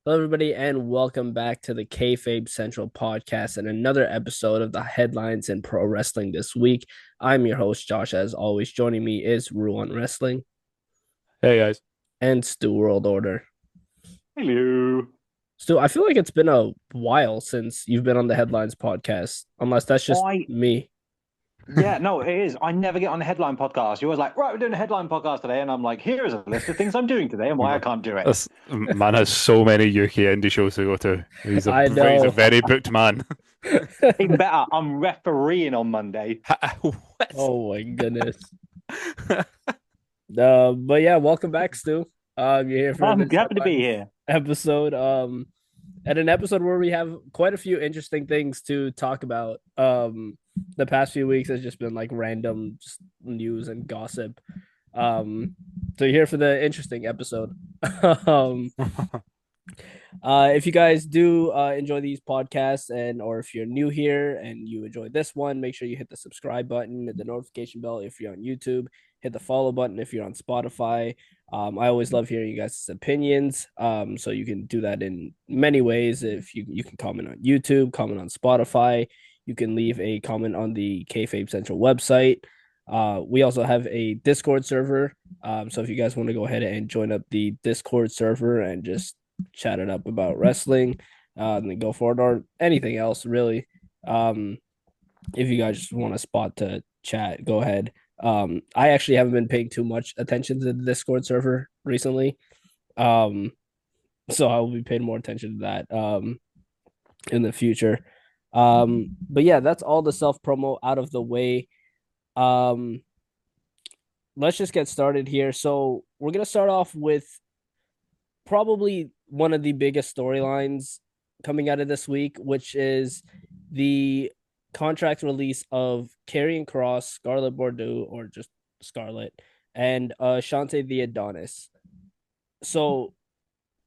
Hello, everybody, and welcome back to the Kayfabe Central podcast and another episode of the headlines in pro wrestling this week. I'm your host, Josh. As always, joining me is Ruan Wrestling Hey guys. and Stu World Order. Hello. Stu, I feel like it's been a while since you've been on the headlines podcast, unless that's just I me. Yeah, no, it is. I never get on the headline podcast. You're always like, right, we're doing a headline podcast today, and I'm like, here is a list of things I'm doing today and why I can't do it. This man has so many UK indie shows to go to. I He's a know. very booked man. Even better, I'm refereeing on Monday. What? Oh my goodness. But yeah, welcome back, Stu. You're here for I'm this happy to be headlines here. episode. At an episode where we have quite a few interesting things to talk about. The past few weeks has just been like random just news and gossip. So you're here for the interesting episode. um, if you guys do enjoy these podcasts or if you're new here and you enjoy this one, make sure you hit the subscribe button, the notification bell if you're on YouTube, hit the follow button if you're on Spotify. I always love hearing you guys' opinions. So you can do that in many ways. If you can comment on YouTube, comment on Spotify, you can leave a comment on the Kayfabe Central website. We also have a Discord server. So if you guys want to go ahead and join up the Discord server and just chat it up about wrestling, and then go forward or anything else really. If you guys just want a spot to chat, go ahead. I actually haven't been paying too much attention to the Discord server recently. Um, so I will be paying more attention to that in the future. But yeah, that's all the self promo out of the way. Um, let's just get started here. So we're gonna start off with probably one of the biggest storylines coming out of this week, which is the contract release of Karrion Kross, Scarlett Bordeaux, or just Scarlett, and Ashante the Adonis. So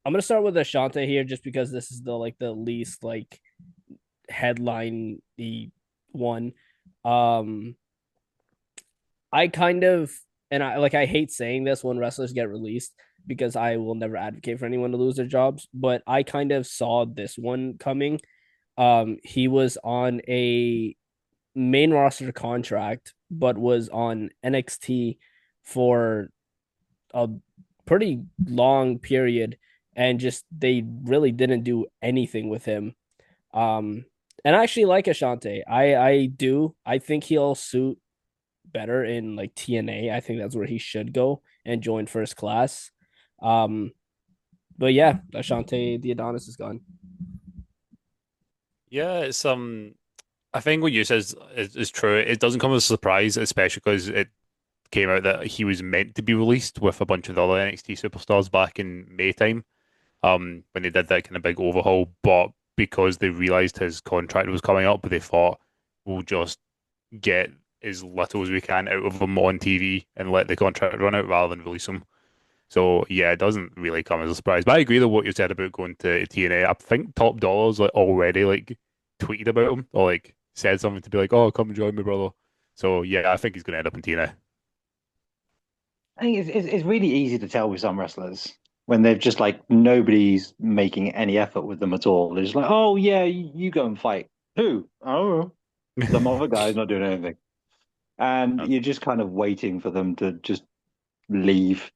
I'm gonna start with Ashante here, just because this is the least headline the one. Um, I kind of and I hate saying this when wrestlers get released because I will never advocate for anyone to lose their jobs, but I kind of saw this one coming. He was on a main roster contract, but was on NXT for a pretty long period, and just they really didn't do anything with him. Um, and I actually like Ashante. I do. I think he'll suit better in like TNA. I think that's where he should go and join first class. Um, but yeah, Ashante the Adonis is gone. Yeah, it's I think what you said is true. It doesn't come as a surprise, especially because it came out that he was meant to be released with a bunch of the other NXT superstars back in May time. When they did that kind of big overhaul, but because they realized his contract was coming up, they thought we'll just get as little as we can out of him on TV and let the contract run out rather than release him. So yeah, it doesn't really come as a surprise. But I agree with what you said about going to TNA. I think Top Dollar's like already like tweeted about him or like said something to be like, "Oh, come and join me, brother." So yeah, I think he's gonna end up in TNA. I think it's really easy to tell with some wrestlers when they've just like nobody's making any effort with them at all. They're just like, oh yeah, you go and fight. Who? Oh, some other guy's not doing anything, and you're just kind of waiting for them to just leave.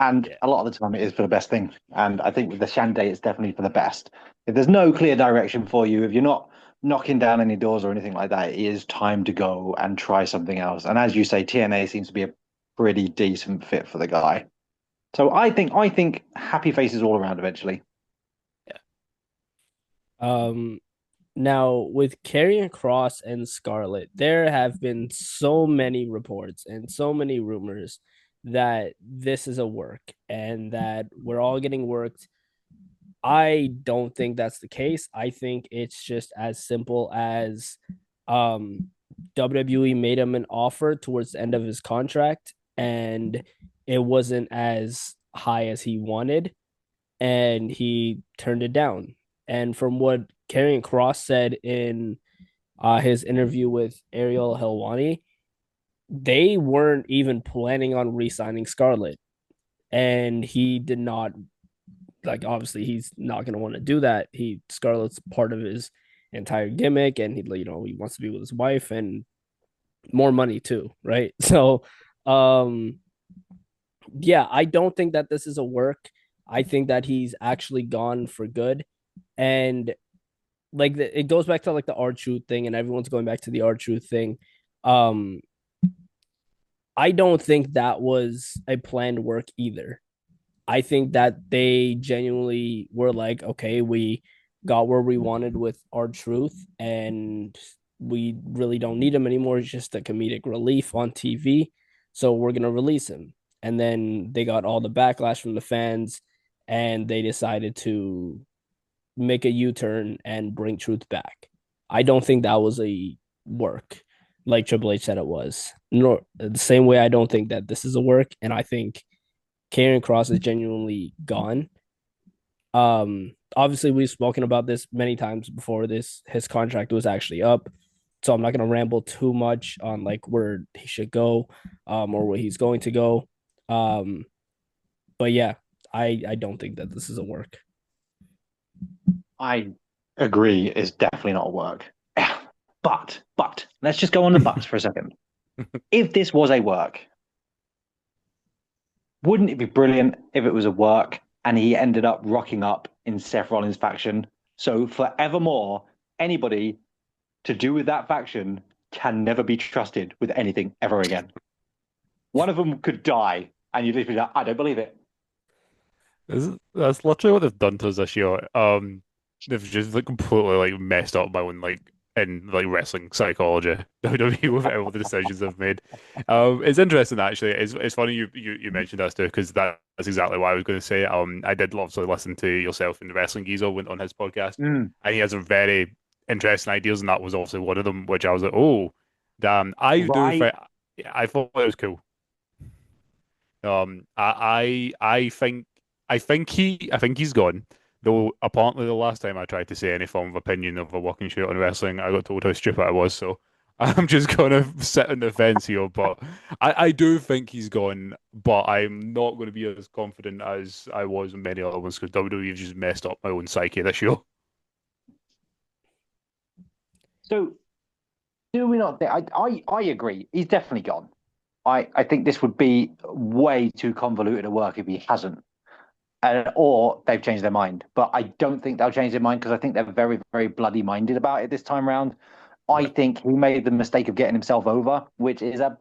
And Yeah. a lot of the time, it is for the best thing. And I think with the Shande, it's definitely for the best. If there's no clear direction for you, if you're not knocking down any doors or anything like that, it is time to go and try something else. And as you say, TNA seems to be a pretty decent fit for the guy. So I think happy faces all around eventually. Um, Now with Karrion Kross and Scarlett, there have been so many reports and so many rumors that this is a work and that we're all getting worked. I don't think that's the case. I think it's just as simple as um WWE made him an offer towards the end of his contract and it wasn't as high as he wanted and he turned it down. And from what Karrion Kross said in his interview with Ariel Helwani, they weren't even planning on re-signing Scarlett, and he did not like obviously he's not going to want to do that. Scarlett's part of his entire gimmick, and he wants to be with his wife and more money too, right? So, um, yeah, I don't think that this is a work. I think that he's actually gone for good, and it goes back to like the R-Truth thing, and everyone's going back to the R-Truth thing. Um, I don't think that was a planned work either. I think that they genuinely were like, okay, we got where we wanted with R-Truth, and we really don't need him anymore. It's just a comedic relief on TV. So we're going to release him. And then they got all the backlash from the fans, and they decided to make a U-turn and bring Truth back. I don't think that was a work like Triple H said it was. Nor the same way I don't think that this is a work, and I think Karrion Kross is genuinely gone. Obviously we've spoken about this many times before this. His contract was actually up, so I'm not gonna ramble too much on like where he should go, or where he's going to go. Um, but yeah, I don't think that this is a work. I agree. It's definitely not a work. But let's just go on the buts for a second. If this was a work, wouldn't it be brilliant if it was a work and he ended up rocking up in Seth Rollins' faction? So forevermore, anybody to do with that faction can never be trusted with anything ever again. One of them could die, and you'd just be like, I don't believe it. That's literally what they've done to us this year. They've just like completely like messed up my own like in like wrestling psychology. WWE with all the decisions they've made. It's interesting actually. It's funny you mentioned that too because that's exactly what I was going to say. I did obviously listen to yourself and the Wrestling Geezer went on his podcast, and he has some very interesting ideas, and that was obviously one of them. Which I was like, oh, damn, Right. I thought it was cool. I think he's gone. Though apparently the last time I tried to say any form of opinion of a walking shoot on wrestling, I got told how stupid I was. So I'm just gonna sit on the fence here. But I do think he's gone. But I'm not going to be as confident as I was in many other ones because WWE have just messed up my own psyche this year. So do we not think I agree. He's definitely gone. I think this would be way too convoluted a work if he hasn't. Or they've changed their mind. But I don't think they'll change their mind because I think they're very, very bloody minded about it this time round. I Yeah. think he made the mistake of getting himself over, which is a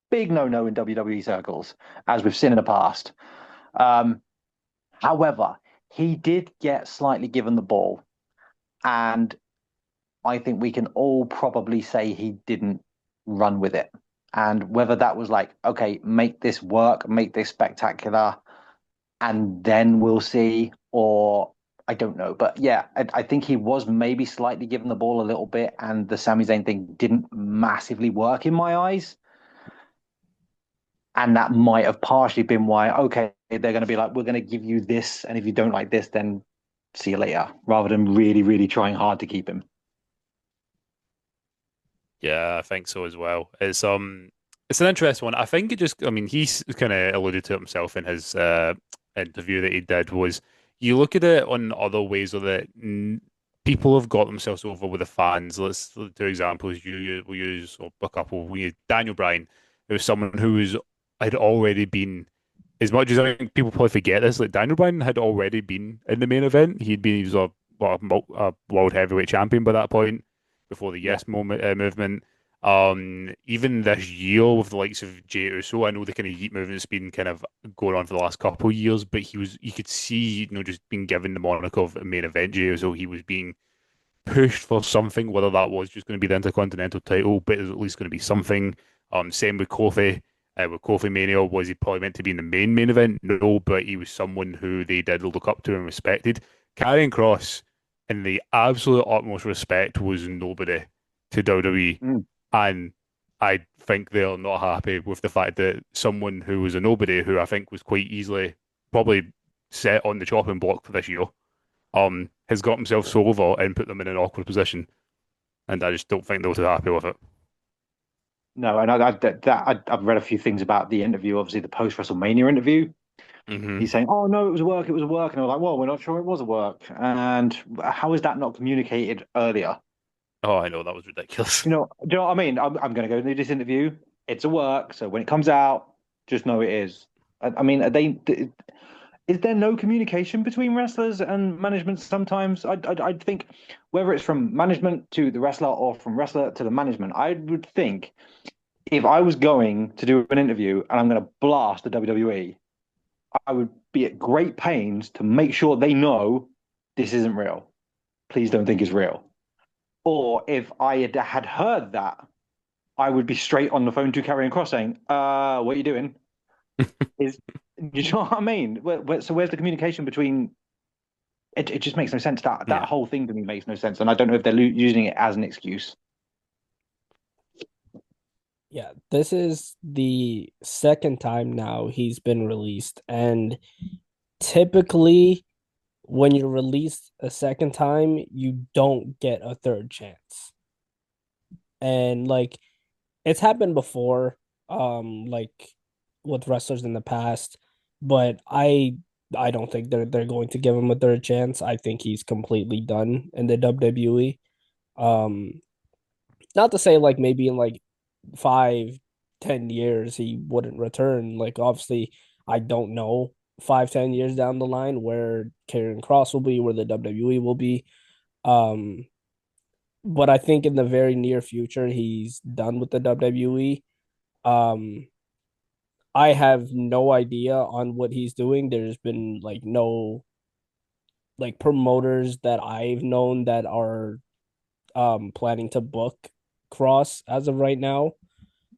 big no-no in WWE circles, as we've seen in the past. Um, However, he did get slightly given the ball, and I think we can all probably say he didn't run with it. And whether that was like, okay, make this work, make this spectacular, and then we'll see, or I don't know. But yeah, I think he was maybe slightly given the ball a little bit, and the Sami Zayn thing didn't massively work in my eyes. And that might have partially been why, okay, they're going to be like, we're going to give you this. And if you don't like this, then see you later, rather than really, really trying hard to keep him. Yeah, I think so as well. It's an interesting one. I think it just I mean he's kind of alluded to it himself in his interview that he did was you look at it on other ways of that people have got themselves over with the fans. Let's two examples we use or a couple. We use Daniel Bryan, who was someone who was had already been as much as I think people probably forget this, like Daniel Bryan had already been in the main event. He was a world heavyweight champion by that point before the Yeah. Yes moment movement. Even this year with the likes of Jey Uso, I know the kind of Yeet movement's been kind of going on for the last couple of years, but you could see, just being given the moniker of main event Jey Uso, he was being pushed for something, whether that was just going to be the Intercontinental title, but it was at least going to be something. Same with Kofi. With Kofi Mania, was he probably meant to be in the main event? No, but he was someone who they did look up to and respected. Karrion Kross, in the absolute utmost respect, was nobody to WWE. Mm. And I think they're not happy with the fact that someone who was a nobody, who I think was quite easily probably set on the chopping block for this year, has got himself so over and put them in an awkward position. And I just don't think they're too happy with it. No, and I've read a few things about the interview, obviously the post WrestleMania interview, Hmm. He's saying, "Oh no, it was a work. It was a work," and I was like, "Well, we're not sure it was a work." And how is that not communicated earlier? Oh, I know that was ridiculous. Do you know what I mean? I'm going to go do this interview. It's a work, so when it comes out, just know it is. I mean, is there no communication between wrestlers and management sometimes? I think whether it's from management to the wrestler or from wrestler to the management, I would think if I was going to do an interview and I'm going to blast the WWE, I would be at great pains to make sure they know this isn't real. Please don't think it's real. Or if I had heard that, I would be straight on the phone to Karrion Kross saying, what are you doing? Is you know what I mean? So where's the communication between it just makes no sense. That Yeah. whole thing to me makes no sense. And I don't know if they're using it as an excuse. Yeah, this is the second time now he's been released. And typically, when you're released a second time, you don't get a third chance. And like it's happened before, like with wrestlers in the past, but I don't think they're going to give him a third chance. I think he's completely done in the WWE. Um, Not to say like maybe in like 5, 10 years he wouldn't return. Like obviously, I don't know 5, 10 years down the line where Karrion Kross will be, where the WWE will be. Um, but I think in the very near future he's done with the WWE. Um, I have no idea on what he's doing. There's been like no like promoters that I've known that are planning to book Cross as of right now.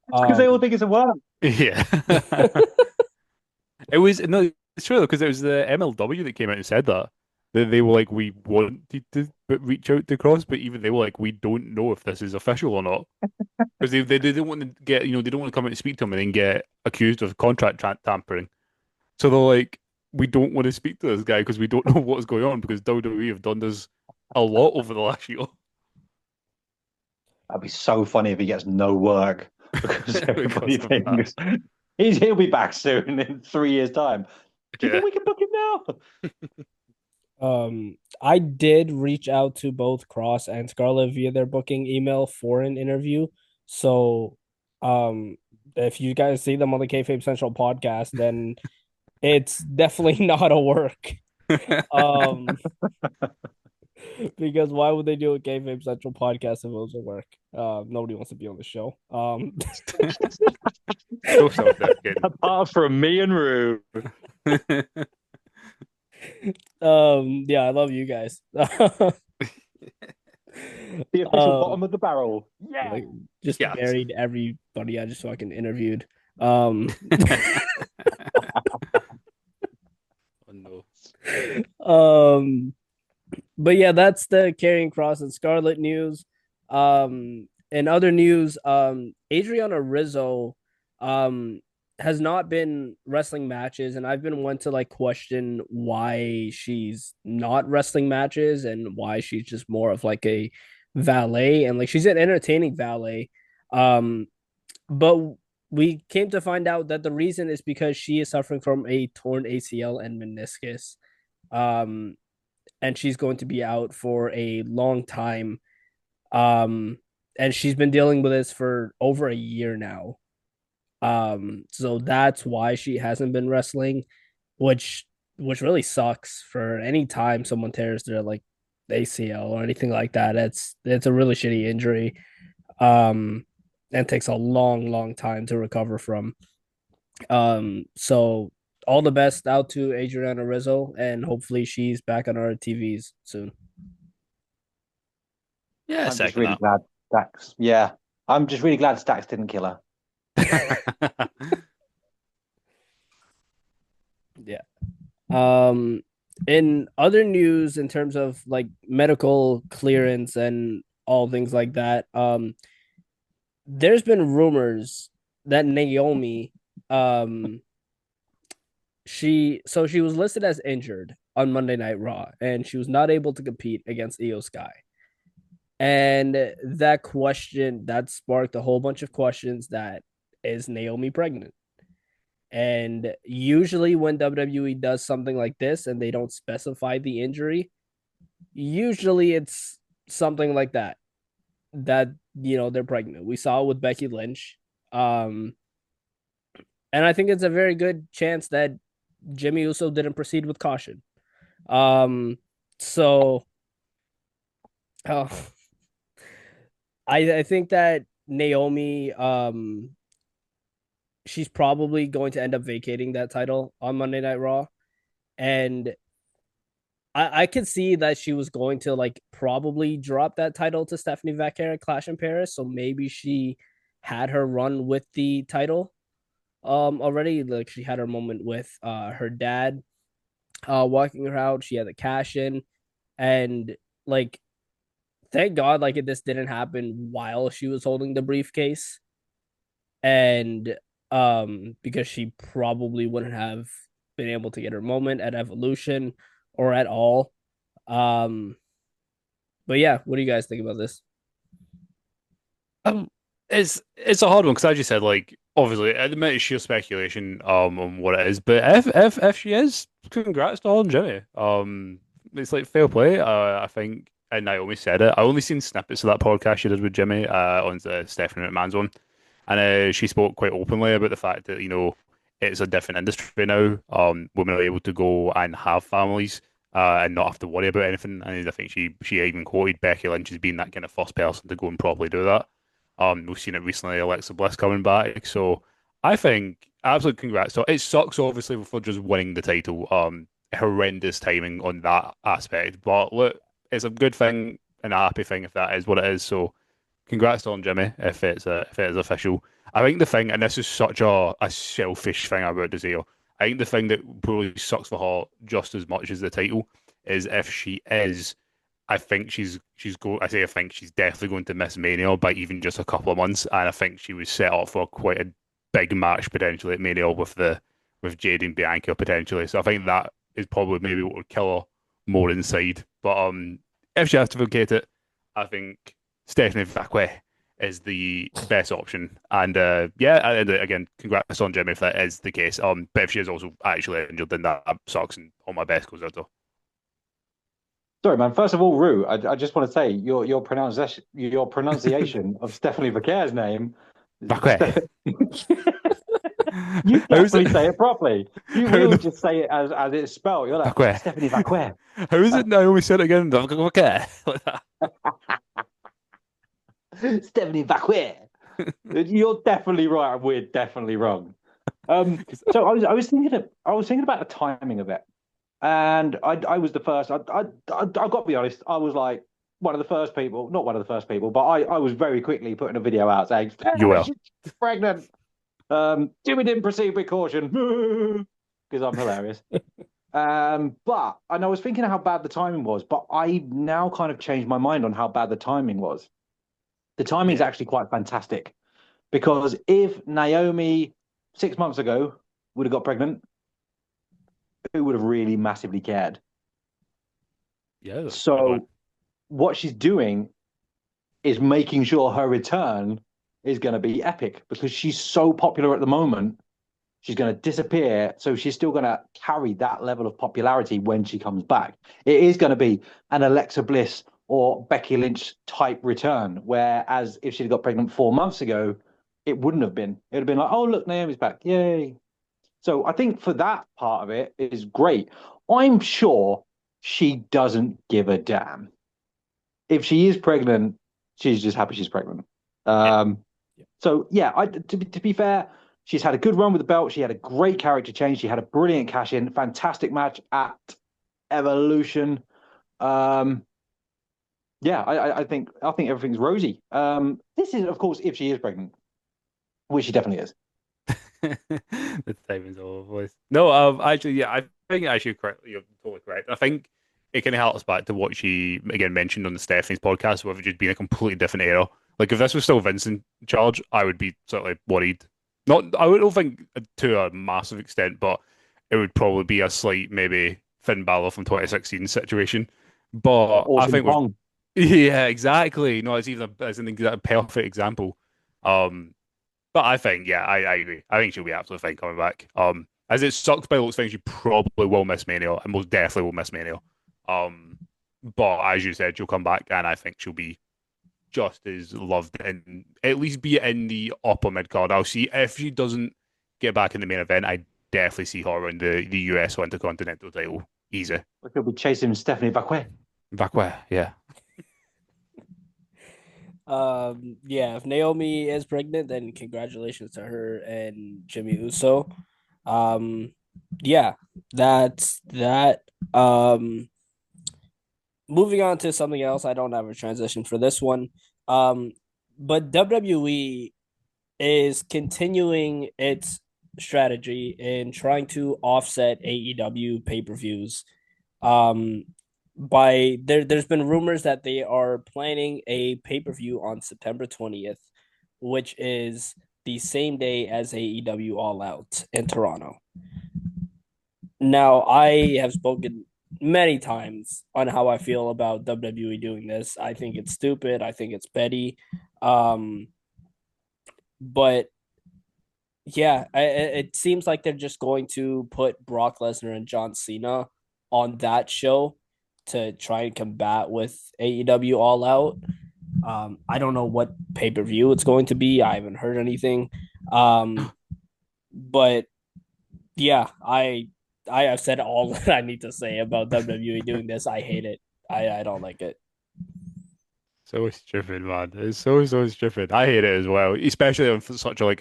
It's because they all Um think it's a work. Yeah. It was no, it's true though, because it was the MLW that came out and said that. They were like, we wanted to reach out to Cross, but even they were like, we don't know if this is official or not. Because they didn't want to get, they don't want to come out and speak to him and then get accused of contract tampering. So they're like, we don't want to speak to this guy because we don't know what's going on because WWE have done this a lot over the last year. That'd be so funny if he gets no work because Because everybody of that. thinks he'll be back soon in 3 years' time. Do you Yeah. think we can book him now? I did reach out to both Cross and Scarlett via their booking email for an interview. So um if you guys see them on the Kayfabe Central podcast, then it's definitely not a work. Um because why would they do a Kayfabe Central podcast if it was a work? Nobody wants to be on the show. So self-deprecating. Apart from me and Rue. Yeah, I love you guys. The official um, bottom of the barrel. Yeah. like just Yes. buried everybody I just fucking interviewed. Um, Oh no. um, but yeah, that's the Karrion Kross and Scarlett news. In other news, Adriana Rizzo, um, has not been wrestling matches, and I've been one to like question why she's not wrestling matches and why she's just more of like a valet, and like she's an entertaining valet. Um, but we came to find out that the reason is because she is suffering from a torn ACL and meniscus. Um, and she's going to be out for a long time. Um, and she's been dealing with this for over a year now. So that's why she hasn't been wrestling, which which really sucks for any time someone tears their like ACL or anything like that. It's a really shitty injury. Um, and takes a long, long time to recover from. So all the best out to Adriana Rizzo, and hopefully she's back on our TVs soon. Yeah, I'm just second really glad Stax. Yeah. I'm just really glad Stax didn't kill her. that. Yeah. Um, in other news, in terms of like medical clearance and all things like that, there's been rumors that Naomi, um, she was listed as injured on Monday Night Raw, and she was not able to compete against Io Sky. And that sparked a whole bunch of questions that is Naomi pregnant? And usually when WWE does something like this and they don't specify the injury, usually it's something like that. That they're pregnant. We saw it with Becky Lynch. And I think it's a very good chance that Jimmy Uso didn't proceed with caution. So uh, I think that Naomi she's probably going to end up vacating that title on Monday Night Raw. And I could see that she was going to like probably drop that title to Stephanie Vacare at Clash in Paris. So maybe she had her run with the title already. Like she had her moment with her dad walking her out. She had the cash in. And like thank God like this didn't happen while she was holding the briefcase. And because she probably wouldn't have been able to get her moment at Evolution or at all. Um, but yeah, what do you guys think about this? Um, it's a hard one because, as you said, like obviously, at the minute, it's sheer speculation on what it is. But if she is, congrats to her and Jimmy. It's like fair play. I think, and Naomi said it. I only seen snippets of that podcast she did with Jimmy on the Stephanie McMahon's one, and she spoke quite openly about the fact that it's a different industry now. Women are able to go and have families. And not have to worry about anything. And I think she even quoted Becky Lynch as being that kind of first person to go and properly do that. We've seen it recently, Alexa Bliss coming back. So I think absolute congrats. So it sucks obviously for just winning the title. Horrendous timing on that aspect. But look, it's a good thing and a happy thing if that is what it is. So congrats on Jimmy if it is official. I think the thing, and this is such a selfish thing I'm about to say, I think the thing that probably sucks for her just as much as the title is if she is. I think she's go. I say I think she's definitely going to miss Mania by even just a couple of months, and I think she was set up for quite a big match potentially at Mania with Jade and Bianca potentially. So I think that is probably maybe what would kill her more inside. But if she has to vacate it, I think Stephanie Vacque is the best option. And again, congrats on Jimmy if that is the case. But if she is also actually injured, then that sucks, and all my best goes out to her. Sorry, man. First of all, Rue, I just want to say your pronunciation of Stephanie Vacquer's name. Vacque. You definitely say it properly. You will just say it as it's spelled. You're like Vacque. Stephanie Vacque. How is it Naomi said it again? Vacque. Like that. Stephanie Vacque. You're definitely right. We're definitely wrong. So I was thinking about the timing of it. And I was the first. I got to be honest. I was like one of the first people, not one of the first people, but I was very quickly putting a video out saying, You will. She's pregnant. Jimmy didn't proceed with caution because I'm hilarious. But and I was thinking how bad the timing was, but I now kind of changed my mind on how bad the timing was. The timing is actually quite fantastic because if Naomi 6 months ago would have got pregnant, who would have really massively cared? Yeah. So what she's doing is making sure her return is going to be epic because she's so popular at the moment. She's going to disappear. So she's still going to carry that level of popularity when she comes back. It is going to be an Alexa Bliss or Becky Lynch type return. Whereas if she'd got pregnant 4 months ago, it wouldn't have been. It would have been like, oh, look, Naomi's back. Yay. So I think for that part of it is great. I'm sure she doesn't give a damn. If she is pregnant, she's just happy she's pregnant. So yeah, to be fair, she's had a good run with the belt. She had a great character change. She had a brilliant cash in, fantastic match at Evolution. I think everything's rosy. This is, of course, if she is pregnant, which she definitely is. The timing's all over the place. No, actually, yeah, I think actually correct. You're totally correct. I think it kind of harks back to what she again mentioned on the Stephanie's podcast, with it just being a completely different era. Like if this was still Vince in charge, I would be certainly worried. Don't think to a massive extent, but it would probably be a slight maybe Finn Balor from 2016 situation. But I think yeah, exactly. No, it's an exact perfect example. But I think, yeah, I agree. I think she'll be absolutely fine coming back. As it sucks by the looks of things, she probably will miss Mania, and most definitely will miss Mania. Um, but as you said, she'll come back, and I think she'll be just as loved and at least be in the upper mid card. I'll see if she doesn't get back in the main event. I definitely see her in the US or Intercontinental title. Easy. We could be chasing Stephanie Bakwe. Back where? Yeah. Yeah, if Naomi is pregnant, then congratulations to her and Jimmy Uso. Um, yeah, that's that. Moving on to something else. I don't have a transition for this one. Um, but WWE is continuing its strategy in trying to offset AEW pay-per-views. Um, there's been rumors that they are planning a pay-per-view on September 20th, which is the same day as AEW All Out in Toronto. Now, I have spoken many times on how I feel about WWE doing this. I think it's stupid. I think it's petty. Um, but yeah, it seems like they're just going to put Brock Lesnar and John Cena on that show to try and combat with AEW All Out. I don't know what pay per view it's going to be. I haven't heard anything. But yeah, I have said all that I need to say about WWE doing this. I hate it. I don't like it. So stupid, man. It's so stupid. I hate it as well, especially on such a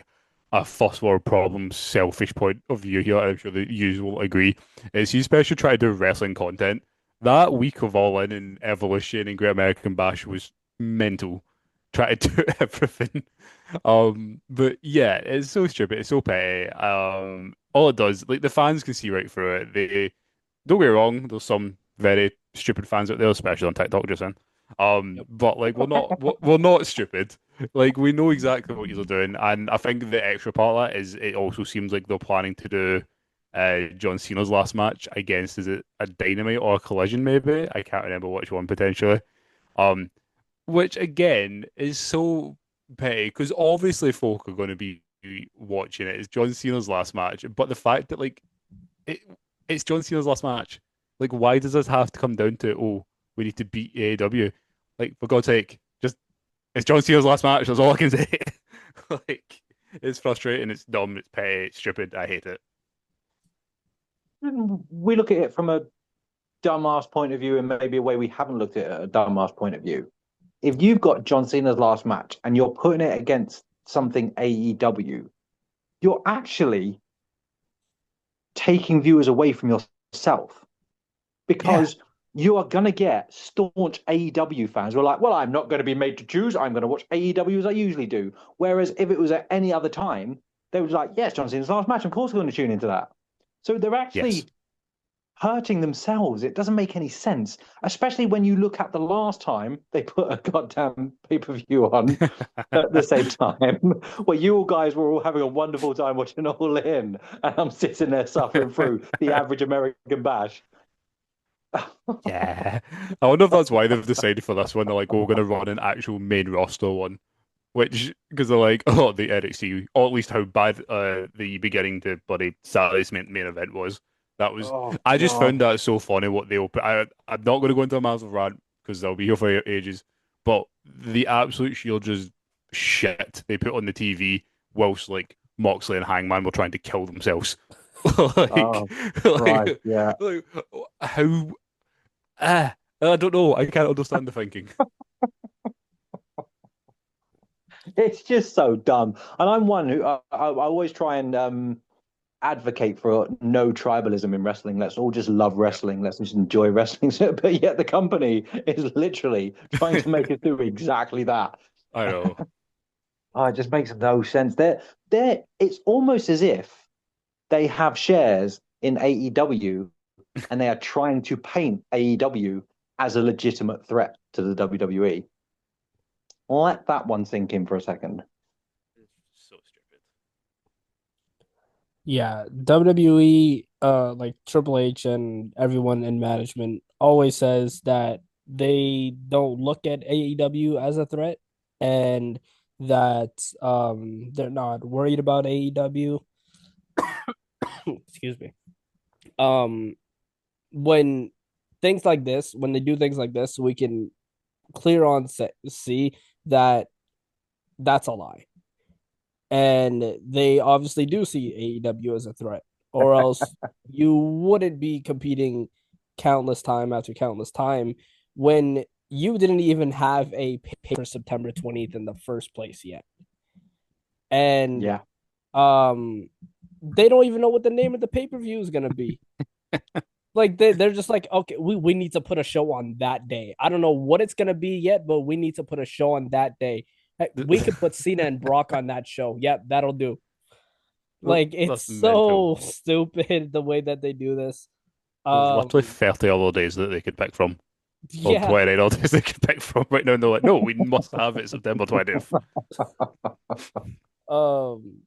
a first world problem, selfish point of view here. I'm sure that you will agree. Is you especially try to do wrestling content. That week of All In and Evolution and Great American Bash was mental. Try to do everything. But yeah, it's so stupid. It's so petty. All it does, like the fans can see right through it. They don't get me wrong. There's some very stupid fans out there, especially on TikTok, just saying. Yep. But like we're not stupid. Like we know exactly what you're doing, and I think the extra part of that is it also seems like they're planning to do John Cena's last match against is it a Dynamite or a Collision maybe? I can't remember which one potentially. Um, which again is so petty because obviously folk are going to be watching it. It's John Cena's last match, but the fact that it, it's John Cena's last match, like why does this have to come down to oh we need to beat AEW? Like for God's sake, just it's John Cena's last match. That's all I can say. Like it's frustrating. It's dumb. It's petty. It's stupid. I hate it. We look at it from a dumbass point of view and maybe a way we haven't looked at it at a dumbass point of view. If you've got John Cena's last match and you're putting it against something AEW, you're actually taking viewers away from yourself because you are going to get staunch AEW fans who are like, well, I'm not going to be made to choose. I'm going to watch AEW as I usually do. Whereas if it was at any other time, they would be like, yes, John Cena's last match. Of course, we're going to tune into that. So they're Yes. actually hurting themselves. It doesn't make any sense, especially when you look at the last time they put a goddamn pay-per-view on at the same time, where you all guys were all having a wonderful time watching All In, and I'm sitting there suffering through the average American bash. Yeah. I wonder if that's why they've decided for this one. They're like, oh, we're going to run an actual main roster one. Which, because they're like, oh, the NXT, or at least how bad the beginning to bloody Saturday's main event was. That was, Oh I just God. found that so funny what they open. I'm not going to go into a massive rant because they'll be here for ages. But the absolute shield just shit they put on the TV whilst like Moxley and Hangman were trying to kill themselves. like, Oh Christ, yeah. like, how? I don't know. I can't understand the thinking. It's just so dumb. And I'm one who I always try and advocate for no tribalism in wrestling. Let's all just love wrestling. Let's just enjoy wrestling. But yet the company is literally trying to make us do exactly that. I know. Oh, it just makes no sense. It's almost as if they have shares in AEW and they are trying to paint AEW as a legitimate threat to the WWE. Let that one sink in for a second. So stupid. Yeah, WWE, like Triple H and everyone in management always says that they don't look at AEW as a threat, and that they're not worried about AEW. Excuse me. Um, when when they do things like this, we can clear on see that that's a lie, and they obviously do see AEW as a threat, or else you wouldn't be competing countless time after countless time when you didn't even have a pay for September 20th in the first place yet. And Yeah. they don't even know what the name of the pay-per-view is gonna be. Like they're just like, okay, we need to put a show on that day. I don't know what it's gonna be yet, but we need to put a show on that day. We could put Cena and Brock on that show. Yep, that'll do. Like it's That's mental. so stupid the way that they do this. There's literally Um 30 other days that they could pick from. Or yeah. 29 other days they could pick from right now. And they're like, no, we must have it September 20th. Um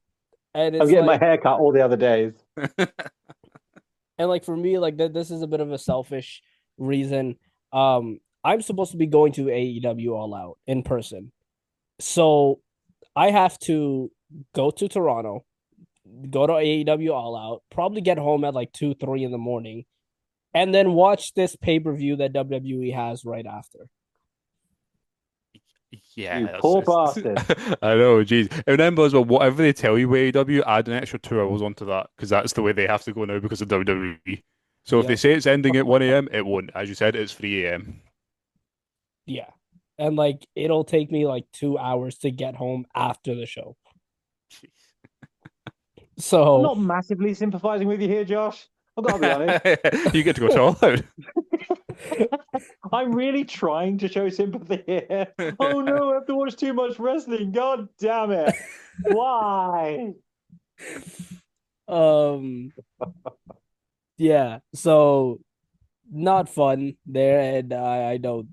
and I'm it's getting my like hair cut all the other days. and like for me, like this is a bit of a selfish reason. I'm supposed to be going to AEW All Out in person. So I have to go to Toronto, go to AEW All Out, probably get home at like 2, 3 in the morning, and then watch this pay-per-view that WWE has right after. You Yeah, poor bastard. I know, geez. And remember as well, whatever they tell you with AEW, add an extra 2 hours onto that because that's the way they have to go now because of WWE. So if they Yep. say it's ending at 1 a.m., it won't. As you said, it's 3 a.m. Yeah. And like it'll take me like 2 hours to get home after the show. I'm So not massively sympathizing with you here, Josh. I've got to be honest. You get to go to All Out. I'm really trying to show sympathy here. Oh no, I have to watch too much wrestling. God damn it. Why? um yeah. So not fun there, and I don't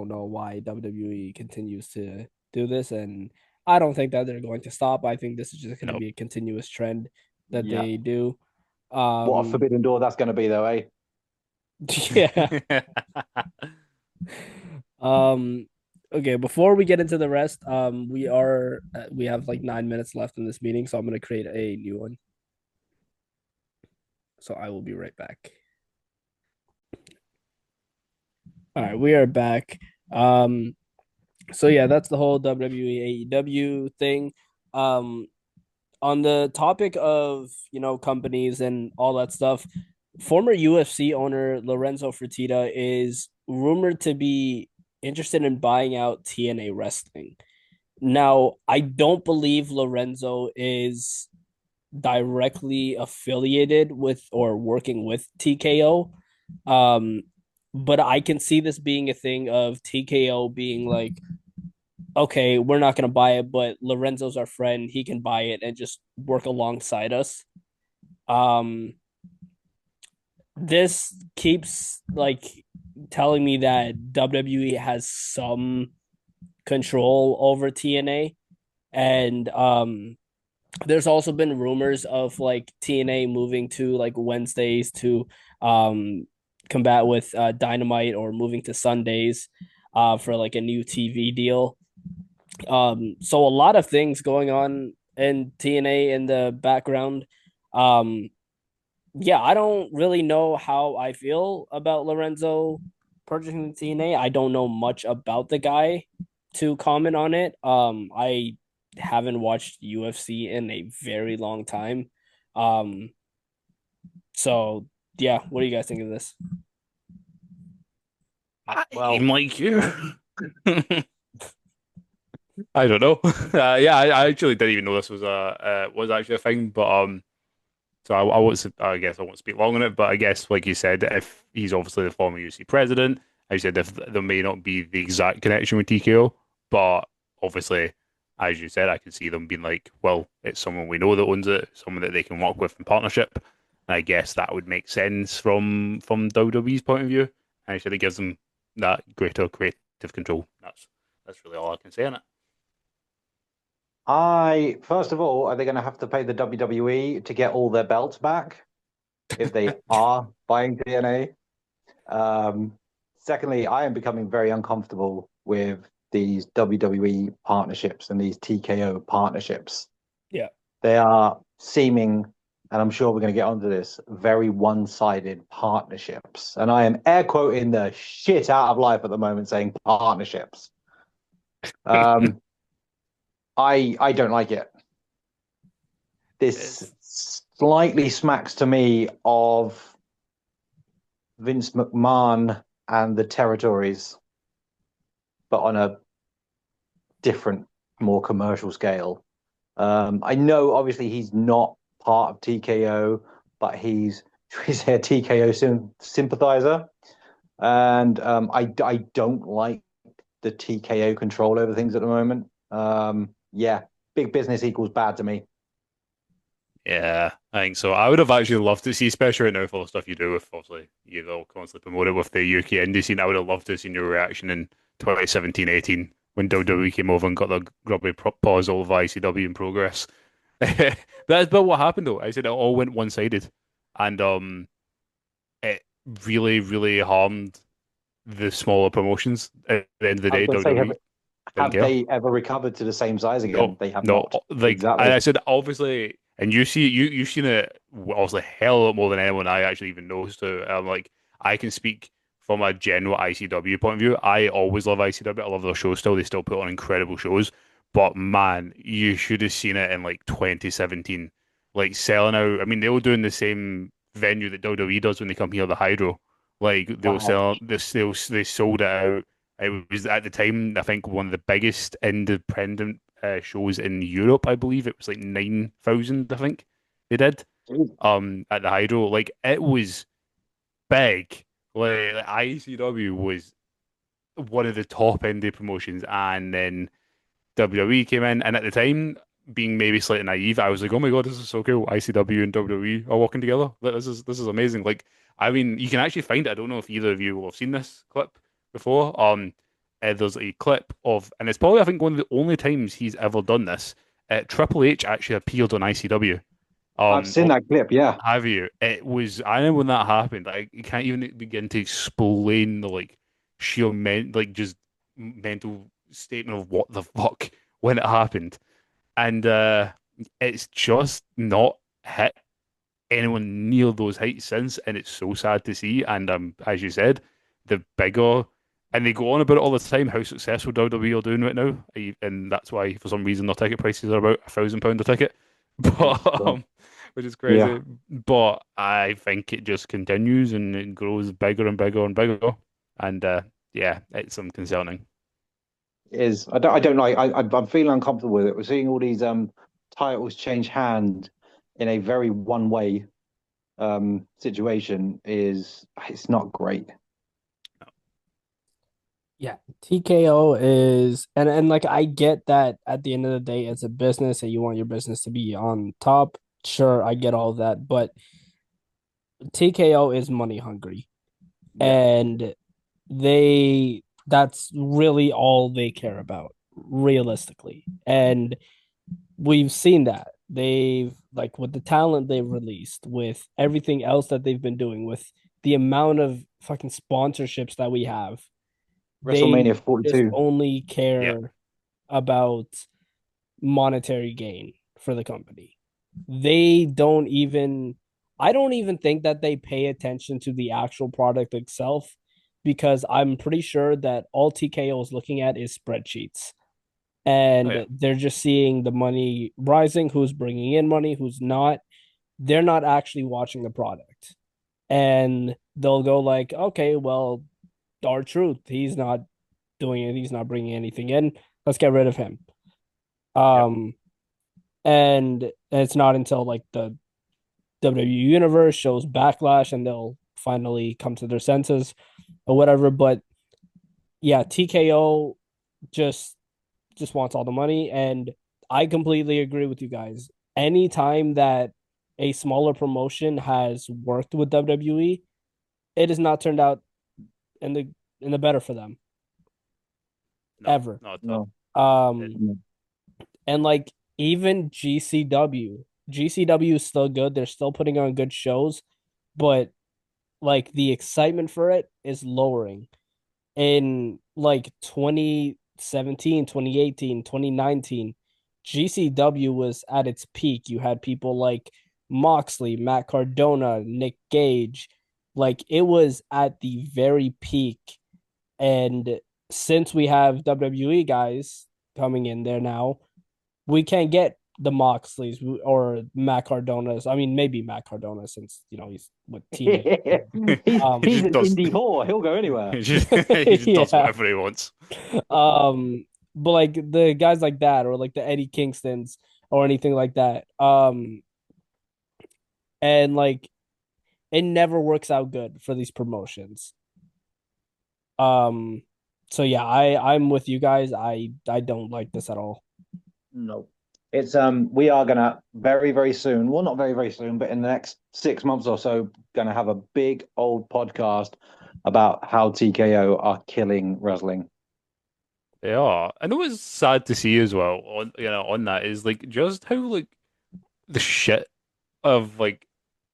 know why WWE continues to do this, and I don't think that they're going to stop. I think this is just going to No. be a continuous trend that Yeah. they do. What a forbidden door that's going to be, though, eh? Yeah. um okay, before we get into the rest, we have like 9 minutes left in this meeting, so I'm going to create a new one. So I will be right back. All right, we are back. So yeah, that's the whole WWE AEW thing. Um, on the topic of companies and all that stuff, former UFC owner Lorenzo Fertitta is rumored to be interested in buying out TNA Wrestling. Now, I don't believe Lorenzo is directly affiliated with or working with TKO. Um, but I can see this being a thing of TKO being like, okay, we're not gonna buy it, but Lorenzo's our friend. He can buy it and just work alongside us. Um, this keeps like telling me that WWE has some control over TNA, and there's also been rumors of like TNA moving to like Wednesdays to combat with Dynamite, or moving to Sundays for like a new TV deal. So a lot of things going on in TNA in the background. Um, yeah, I don't really know how I feel about Lorenzo purchasing TNA. I don't know much about the guy to comment on it. I haven't watched UFC in a very long time. Um, so yeah, what do you guys think of this? I Well, aim like you. I don't know. Yeah, I actually didn't even know this was actually a thing. But so I won't. I guess I won't speak long on it. But I guess, like you said, if he's obviously the former UFC president, as you said, if there may not be the exact connection with TKO, but obviously, as you said, I can see them being like, well, it's someone we know that owns it, someone that they can work with in partnership. And I guess that would make sense from WWE's point of view. And I said it gives them that greater creative control. That's really all I can say on it. first of all, are they going to have to pay the WWE to get all their belts back if they are buying TNA? Secondly, I am becoming very uncomfortable with these WWE partnerships and these TKO partnerships. Yeah. They are seeming, and I'm sure we're going to get onto this, very one-sided partnerships. And I am air quoting the shit out of life at the moment saying partnerships. I don't like it. This slightly smacks to me of Vince McMahon and the territories, but on a different, more commercial scale. I know obviously he's not part of TKO, but he's a TKO sympathizer. And I don't like the TKO control over things at the moment. Yeah, big business equals bad to me. Yeah, I think so. I would have actually loved to see, especially right now for the stuff you do with, obviously, you all constantly promote it with the UK indie scene. I would have loved to have seen your reaction in 2017-18 when WWE came over and got the grubby paws all of ICW in progress. That's but what happened though. I said it all went one-sided, and it really, really harmed the smaller promotions. At the end of the I was day, going to say, WWE didn't have care. they ever recovered to the same size again? No, They have no. not. Like Exactly. I said, obviously, and you've seen it obviously hell of a lot more than anyone I actually even knows. So like I can speak from a general ICW point of view. I always love ICW. I love their shows still. They still put on incredible shows. But man, you should have seen it in like 2017, like selling out. I mean, they were doing the same venue that WWE does when they come here, the Hydro. Like they were Wow. selling, they sold it out. It was at the time, I think, one of the biggest independent shows in Europe. I believe it was like 9,000. I think they did at the Hydro. Like it was big. Like ICW was one of the top indie promotions, and then WWE came in, and at the time, being maybe slightly naive, I was like, "Oh my God, this is so cool! ICW and WWE are working together. This is amazing!" Like, I mean, you can actually find it. I don't know if either of you will have seen this clip before. There's a clip of, and it's probably I think one of the only times he's ever done this. Triple H actually appeared on ICW. I've seen that clip. Yeah. Have you? It was. I know when that happened. You can't even begin to explain the like sheer just mental statement of what the fuck when it happened, and it's just not hit anyone near those heights since, and it's so sad to see. And as you said, the bigger, and they go on about it all the time how successful WWE are doing right now, and that's why for some reason their ticket prices are about £1,000 a ticket, but which is Yeah. crazy. But I think it just continues and it grows bigger and bigger and bigger, and yeah, it's concerning. It is. I don't know. I'm feeling uncomfortable with it. We're seeing all these titles change hand in a very one way situation. It's not great. Yeah, TKO is and like I get that at the end of the day it's a business and you want your business to be on top. Sure, I get all that, but TKO is money hungry Yeah. and they that's really all they care about realistically. And we've seen that. They've like with the talent they've released, with everything else that they've been doing, with the amount of fucking sponsorships that we have, they WrestleMania just 42. only Yeah, care about monetary gain for the company. They don't even, I don't even think that they pay attention to the actual product itself because I'm pretty sure that all TKO is looking at is spreadsheets oh yeah, and they're just seeing the money rising, who's bringing in money, who's not. They're not actually watching the product. And they'll go like, okay, well, our truth, he's not doing it, he's not bringing anything in. Let's get rid of him. yeah. Um, and it's not until like the WWE universe shows backlash and they'll finally come to their senses or whatever. But yeah, TKO just just wants all the money, and I completely agree with you guys. Anytime that a smaller promotion has worked with WWE, it has not turned out in the better for them No, ever. not at all. No. Um, and like even GCW is still good. They're still putting on good shows, but like the excitement for it is lowering. In like 2017, 2018, 2019, GCW was at its peak. You had people like Moxley, Matt Cardona, Nick Gage. Like it was at the very peak. And since we have WWE guys coming in there now, we can't get the Moxleys or Matt Cardonas. I mean, maybe Matt Cardona since he's with TNA. He He's just an does. indie whore. He'll go anywhere. He just does Yeah. whatever he wants. But like the guys like that, or like the Eddie Kingstons, or anything like that. And like it never works out good for these promotions. Um, so yeah, I'm with you guys. I don't like this at all. No. It's we are gonna very, very soon, well not very, very soon, but in the next 6 months or so, gonna have a big old podcast about how TKO are killing wrestling. They are. I know it's sad to see as well on that is like just how like the shit of like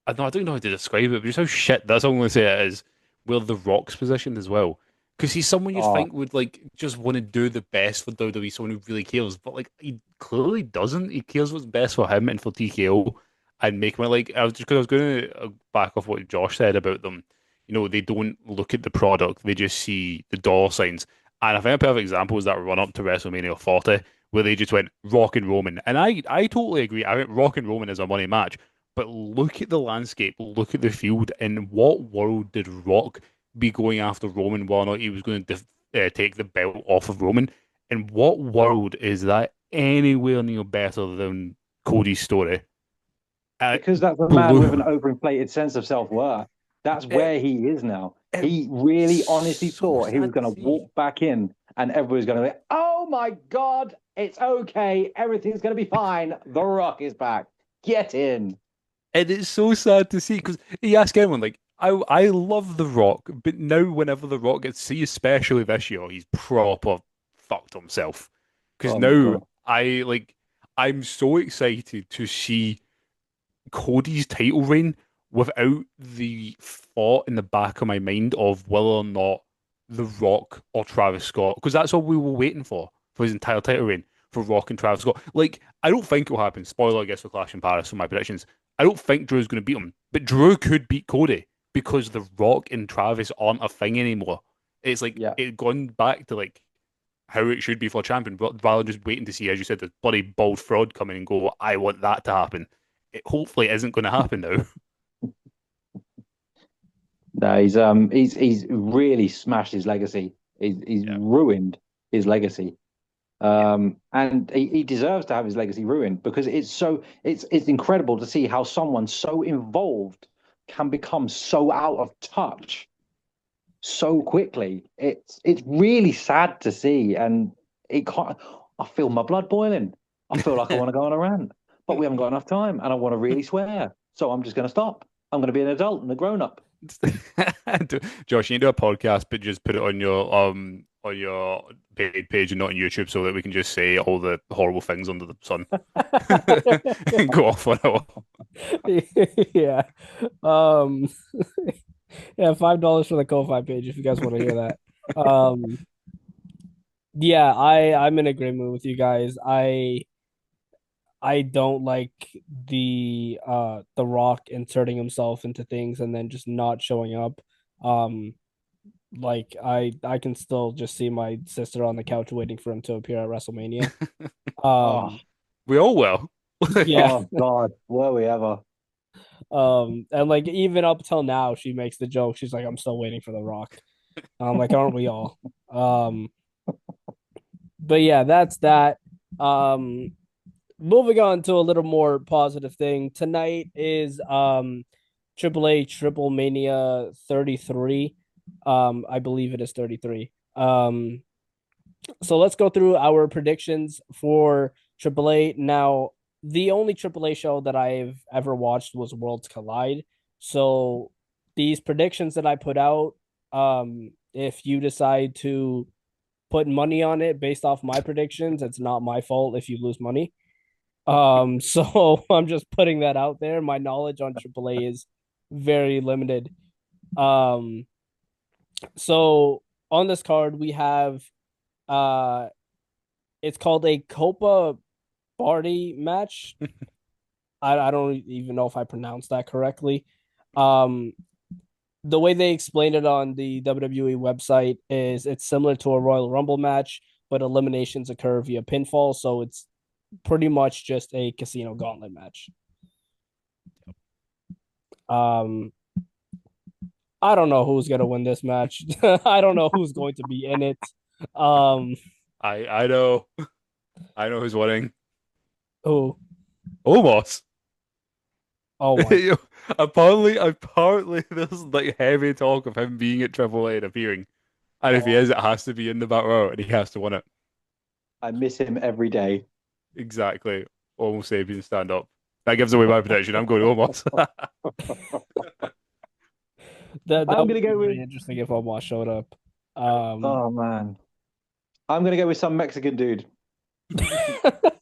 I don't know how to describe it, but just how shit that's all I'm gonna say it is where the Rock's positioned as well. Because he's someone you'd Oh, think would like just want to do the best for WWE, someone who really cares, but like he clearly doesn't. He cares what's best for him and for TKO, and make him like I was just because I was going to back off what Josh said about them. They don't look at the product; they just see the dollar signs. And I think a perfect example is that run up to WrestleMania 40, where they just went Rock and Roman, and I totally agree. I think Rock and Roman is a money match. But look at the landscape, look at the field. In what world did Rock be going after Roman whether or not he was going to take the belt off of Roman? In what world is that anywhere near better than Cody's story? because that's a man with an Blue. overinflated sense of self-worth. That's It, where he is now. it He really honestly so thought he was sad to gonna see. walk back in and everybody's gonna be, oh my God, it's okay, everything's gonna be fine. The Rock is back. Get in. And it's so sad to see because you ask anyone, like, I love The Rock, but now whenever The Rock gets see, especially this year, he's proper fucked himself. Because Oh my now God. I'm so excited to see Cody's title reign without the thought in the back of my mind of whether or not The Rock or Travis Scott, because that's all we were waiting for his entire title reign, for Rock and Travis Scott. Like, I don't think it will happen. Spoiler, I guess, for Clash in Paris for my predictions. I don't think Drew's going to beat him, but Drew could beat Cody because The Rock and Travis aren't a thing anymore. It's like Yeah. it gone back to like how it should be for a champion, but rather than just waiting to see, as you said, the bloody bald fraud come in and go, I want that to happen. It hopefully isn't going to happen now. No, he's really smashed his legacy. He's Yeah, ruined his legacy. yeah. And he deserves to have his legacy ruined because it's incredible to see how someone so involved can become so out of touch so quickly. It's really sad to see, and it can't. I feel my blood boiling. I feel like I want to go on a rant, but we haven't got enough time, and I want to really swear. So I'm just going to stop. I'm going to be an adult and a grown up. Josh, you need to do a podcast, but just put it on your paid page and not on YouTube, so that we can just say all the horrible things under the sun and go off on it. Yeah. Um yeah, $5 for the Ko-Fi page if you guys want to hear that. Yeah, I'm in agreement with you guys. I don't like the Rock inserting himself into things and then just not showing up. Um like I can still just see my sister on the couch waiting for him to appear at WrestleMania. Oh, We all will. Yeah. oh God, were we ever? And like even up till now she makes the joke. She's like, I'm still waiting for the Rock. I'm like, aren't we all? Um but yeah, that's that. Um Moving on to a little more positive thing. Tonight is AAA Triplemania 33. I believe it is 33. So let's go through our predictions for AAA. Now, the only AAA show that I've ever watched was Worlds Collide. So these predictions that I put out, if you decide to put money on it based off my predictions, it's not my fault if you lose money. So I'm just putting that out there. My knowledge on AAA is very limited. Um, so on this card we have Uh, it's called a Copa Barty match. I don't even know if I pronounced that correctly. Um, the way they explain it on the WWE website is it's similar to a Royal Rumble match, but eliminations occur via pinfall. So it's pretty much just a casino gauntlet match. Um, I don't know who's gonna win this match. I don't know who's going to be in it. Um, I know. I know who's winning. who? Almost. Oh my! Apparently, there's like heavy talk of him being at AAA and appearing. And if he Oh, is, it has to be in the battle royal, and he has to win it. I miss him every day. Exactly. Almost Sabian stand up. That gives away my prediction. I'm going to almost. that I'm would gonna be go with. pretty interesting if Omar showed up. Um, Oh man, I'm gonna go with some Mexican dude. The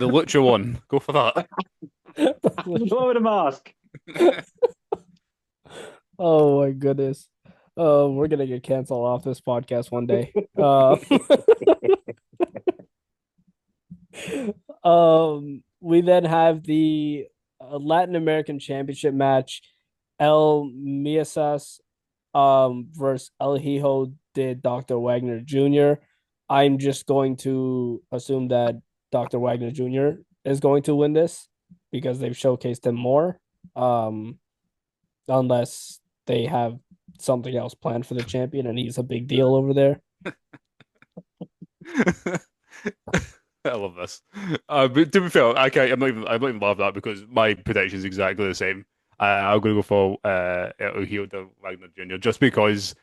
Lucha one. Go for that. What with a mask? Oh my goodness. We're gonna get canceled off this podcast one day. We then have the Latin American Championship match, El Miasas versus El Hijo de Dr. Wagner Jr. I'm just going to assume that Dr. Wagner Jr. is going to win this because they've showcased him more. Um, unless they have something else planned for the champion and he's a big deal over there. I love this. But to be fair, I'm not even laughing at that because my prediction is exactly the same. I'm going to go for Hilda Wagner Jr. just because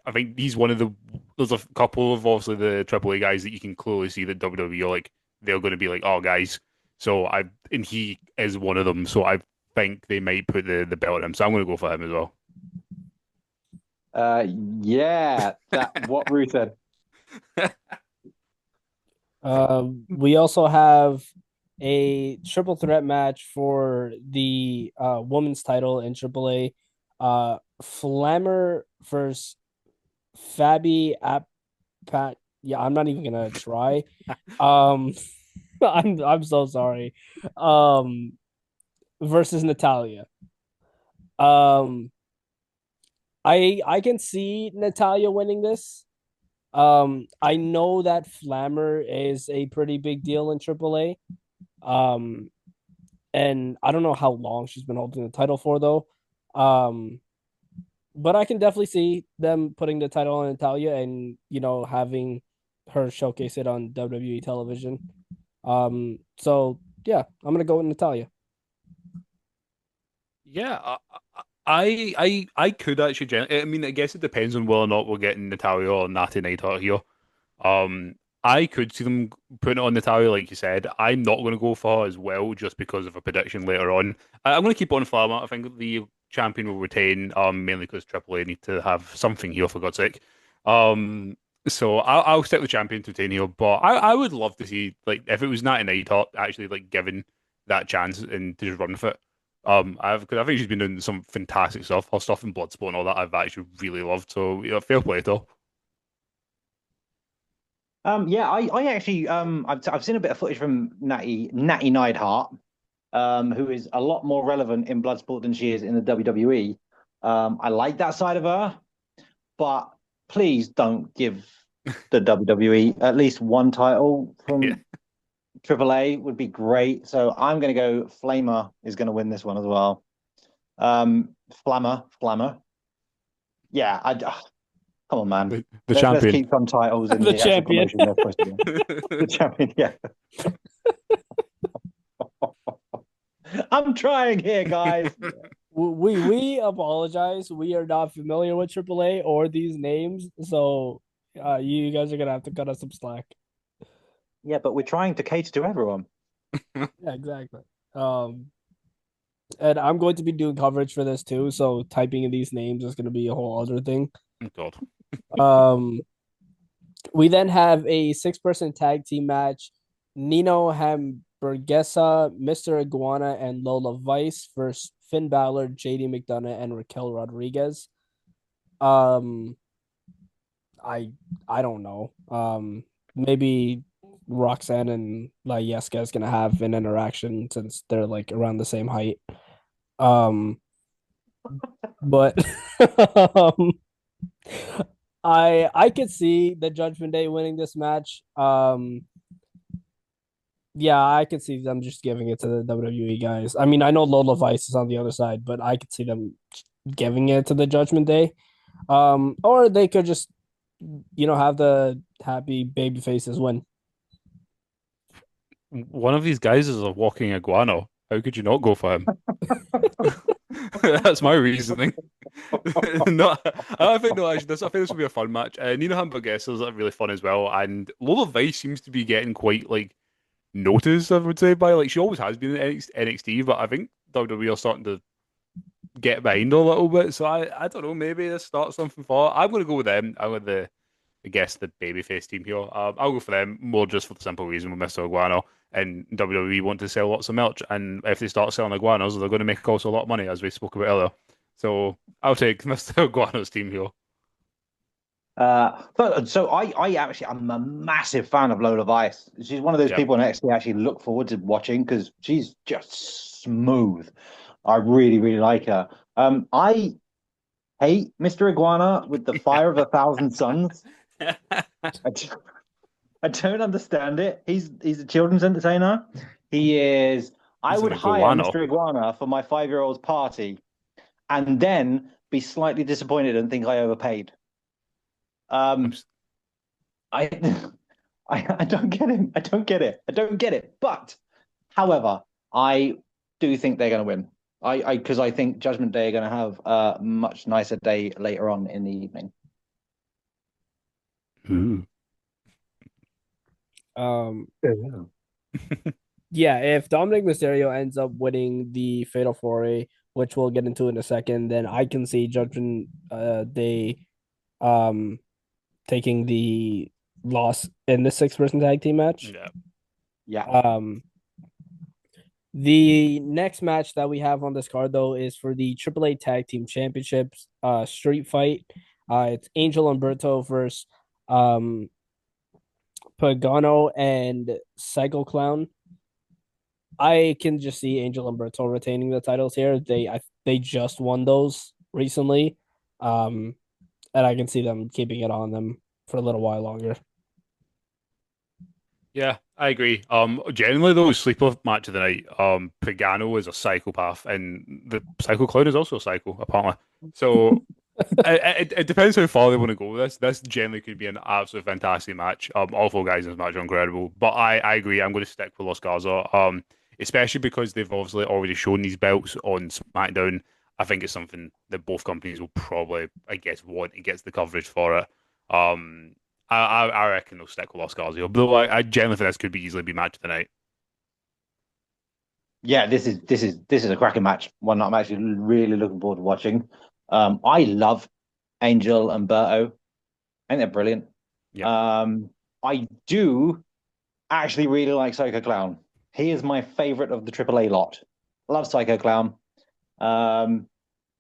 I think he's one of the. There's a couple of obviously the AAA guys that you can clearly see that WWE are like they're going to be like, oh guys. And he is one of them. So I think they might put the belt on him. So I'm going to go for him as well. Yeah, that what Ruth said. We also have a triple threat match for the women's title in AAA. Flammer versus Fabi Pat. Yeah, I'm not even gonna try. Um, I'm so sorry. Um, versus Natalia. Um, I can see Natalia winning this. I know that Flammer is a pretty big deal in AAA. Um, and I don't know how long she's been holding the title for though. Um, but I can definitely see them putting the title on Natalia and having her showcase it on WWE television. So yeah, I'm gonna go with Natalia. Yeah, I could actually. I mean, I guess it depends on whether or not we're getting Natalia or Natty Neidhart here. Um, I could see them putting it on Natalia, like you said. I'm not going to go for her as well, just because of a prediction later on. I'm going to keep on Flammer. I think the champion will retain, mainly because AAA need to have something here for God's sake. So I'll stick with champion to retain here, but I would love to see like if it was Natty Neidhart actually like given that chance and to just run with it. Because I think she's been doing some fantastic stuff. Her stuff in Bloodsport and all that I've actually really loved. So fair play to her. Yeah, I actually I've seen a bit of footage from Natty Neidhart, who is a lot more relevant in Bloodsport than she is in the WWE. I like that side of her, but please don't give the WWE at least one title Yeah. from AAA would be great. So I'm going to go Flamer is going to win this one as well. Flammer. Yeah, come on, man. The Let's champion. keep some titles in The the actual champion. promotion they're supposed to be. The champion, yeah. I'm trying here, guys. We apologize. We are not familiar with AAA or these names, so you guys are gonna have to cut us some slack. Yeah, but we're trying to cater to everyone. Yeah, exactly. Um, and I'm going to be doing coverage for this too, so typing in these names is going to be a whole other thing. God. Um, we then have a six-person tag team match: Nino Hamburguesa, Mr. Iguana, and Lola Vice versus Finn Balor, JD McDonough, and Raquel Rodriguez. Um, I I don't know. Maybe Roxanne and La Yeska is gonna have an interaction since they're like around the same height. Um, but um, I could see the Judgment Day winning this match. Yeah, I could see them just giving it to the WWE guys. I mean, I know Lola Vice is on the other side, but I could see them giving it to the Judgment Day. Or they could just, have the happy baby faces win. One of these guys is a walking iguana. How could you not go for him? That's my reasoning. No, I think no. Actually, I think this will be a fun match. Nina Hamburguesas are really fun as well, and Lola Vice seems to be getting quite like noticed. I would say by like she always has been in NXT, but I think WWE are starting to get behind her a little bit. So I don't know. Maybe this starts something for her. I'm going to go with them. I'm with I guess the babyface team here. I'll go for them more just for the simple reason with Mr. Iguana and WWE want to sell lots of merch, and if they start selling iguanas, they're going to make also a lot of money, as we spoke about earlier. So I'll take Mr. Iguana's team here. I actually I'm a massive fan of Lola Vice. She's one of those Yep. people in NXT I actually look forward to watching because she's just smooth. I really, really like her. I hate Mr. Iguana with the fire of 1,000 suns. I, d- I don't understand it. He's a children's entertainer. He is. I He's an would hire iguana. Mr. Iguana for my 5-year-old's party and then be slightly disappointed and think I overpaid. I'm Um, I, I don't get him. I don't get it. I don't get it. But, however, I do think they're going to win. Because I think Judgment Day are going to have a much nicer day later on in the evening. Ooh. Um, Yeah. yeah, if Dominic Mysterio ends up winning the Fatal Four-Way, which we'll get into in a second, then I can see Judgment Day um taking the loss in the six-person tag team match. Yeah. Yeah. Um, the next match that we have on this card though is for the AAA Tag Team Championships street fight. It's Angel Umberto versus um Pagano and Psycho Clown. I can just see Angel Umberto retaining the titles here. They just won those recently. Um and I can see them keeping it on them for a little while longer. Yeah, I agree. Generally though, sleeper match of the night. Pagano is a psychopath, and the Psycho Clown is also a psycho, apparently. So it depends how far they want to go with this. This generally could be an absolutely fantastic match. All four guys in this match are incredible. But I agree. I'm going to stick with Los Garza. Especially because they've obviously already shown these belts on SmackDown. I think it's something that both companies will probably, I guess, want and gets the coverage for it. Um, I reckon they'll stick with Los Garza. Though I generally think this could be easily be match of the night. Yeah, this is a cracking match. One that I'm actually really looking forward to watching. I love Angel and Berto. I think they're brilliant. Yeah. I do actually really like Psycho Clown. He is my favorite of the AAA lot. Love Psycho Clown. Um,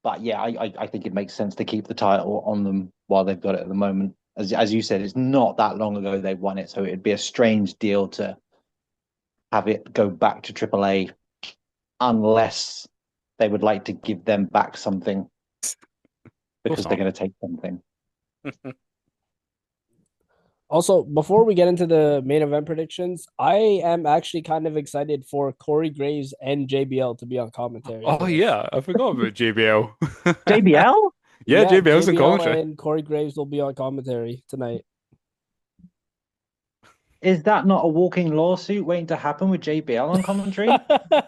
but yeah, I think it makes sense to keep the title on them while they've got it at the moment. As you said, it's not that long ago they won it, so it'd be a strange deal to have it go back to AAA unless they would like to give them back something Of course because they're not. going to take something. Also, before we get into the main event predictions, I am actually kind of excited for Corey Graves and JBL to be on commentary Oh for this. yeah, I forgot about JBL. JBL? Yeah, Yeah, JBL's in JBL commentary. and Corey Graves will be on commentary tonight. Is that not a walking lawsuit waiting to happen with JBL on commentary? Yes,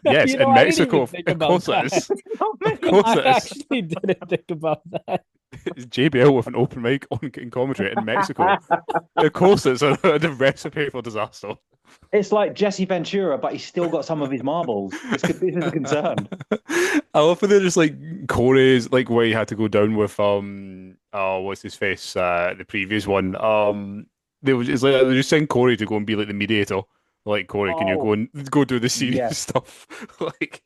in I didn't even Mexico. think Of about course it that. is. Of course I it is. actually didn't think about that. It's JBL with an open mic on in commentary in Mexico. Of course, it's a recipe for disaster. It's like Jesse Ventura, but he's still got some of his marbles. This is a concern. I love when they're just like Corey's like where he had to go down with oh what's his face the previous one they was it's like they just send Corey to go and be like the mediator, like Corey, can you go Oh, and go do the yes. serious stuff like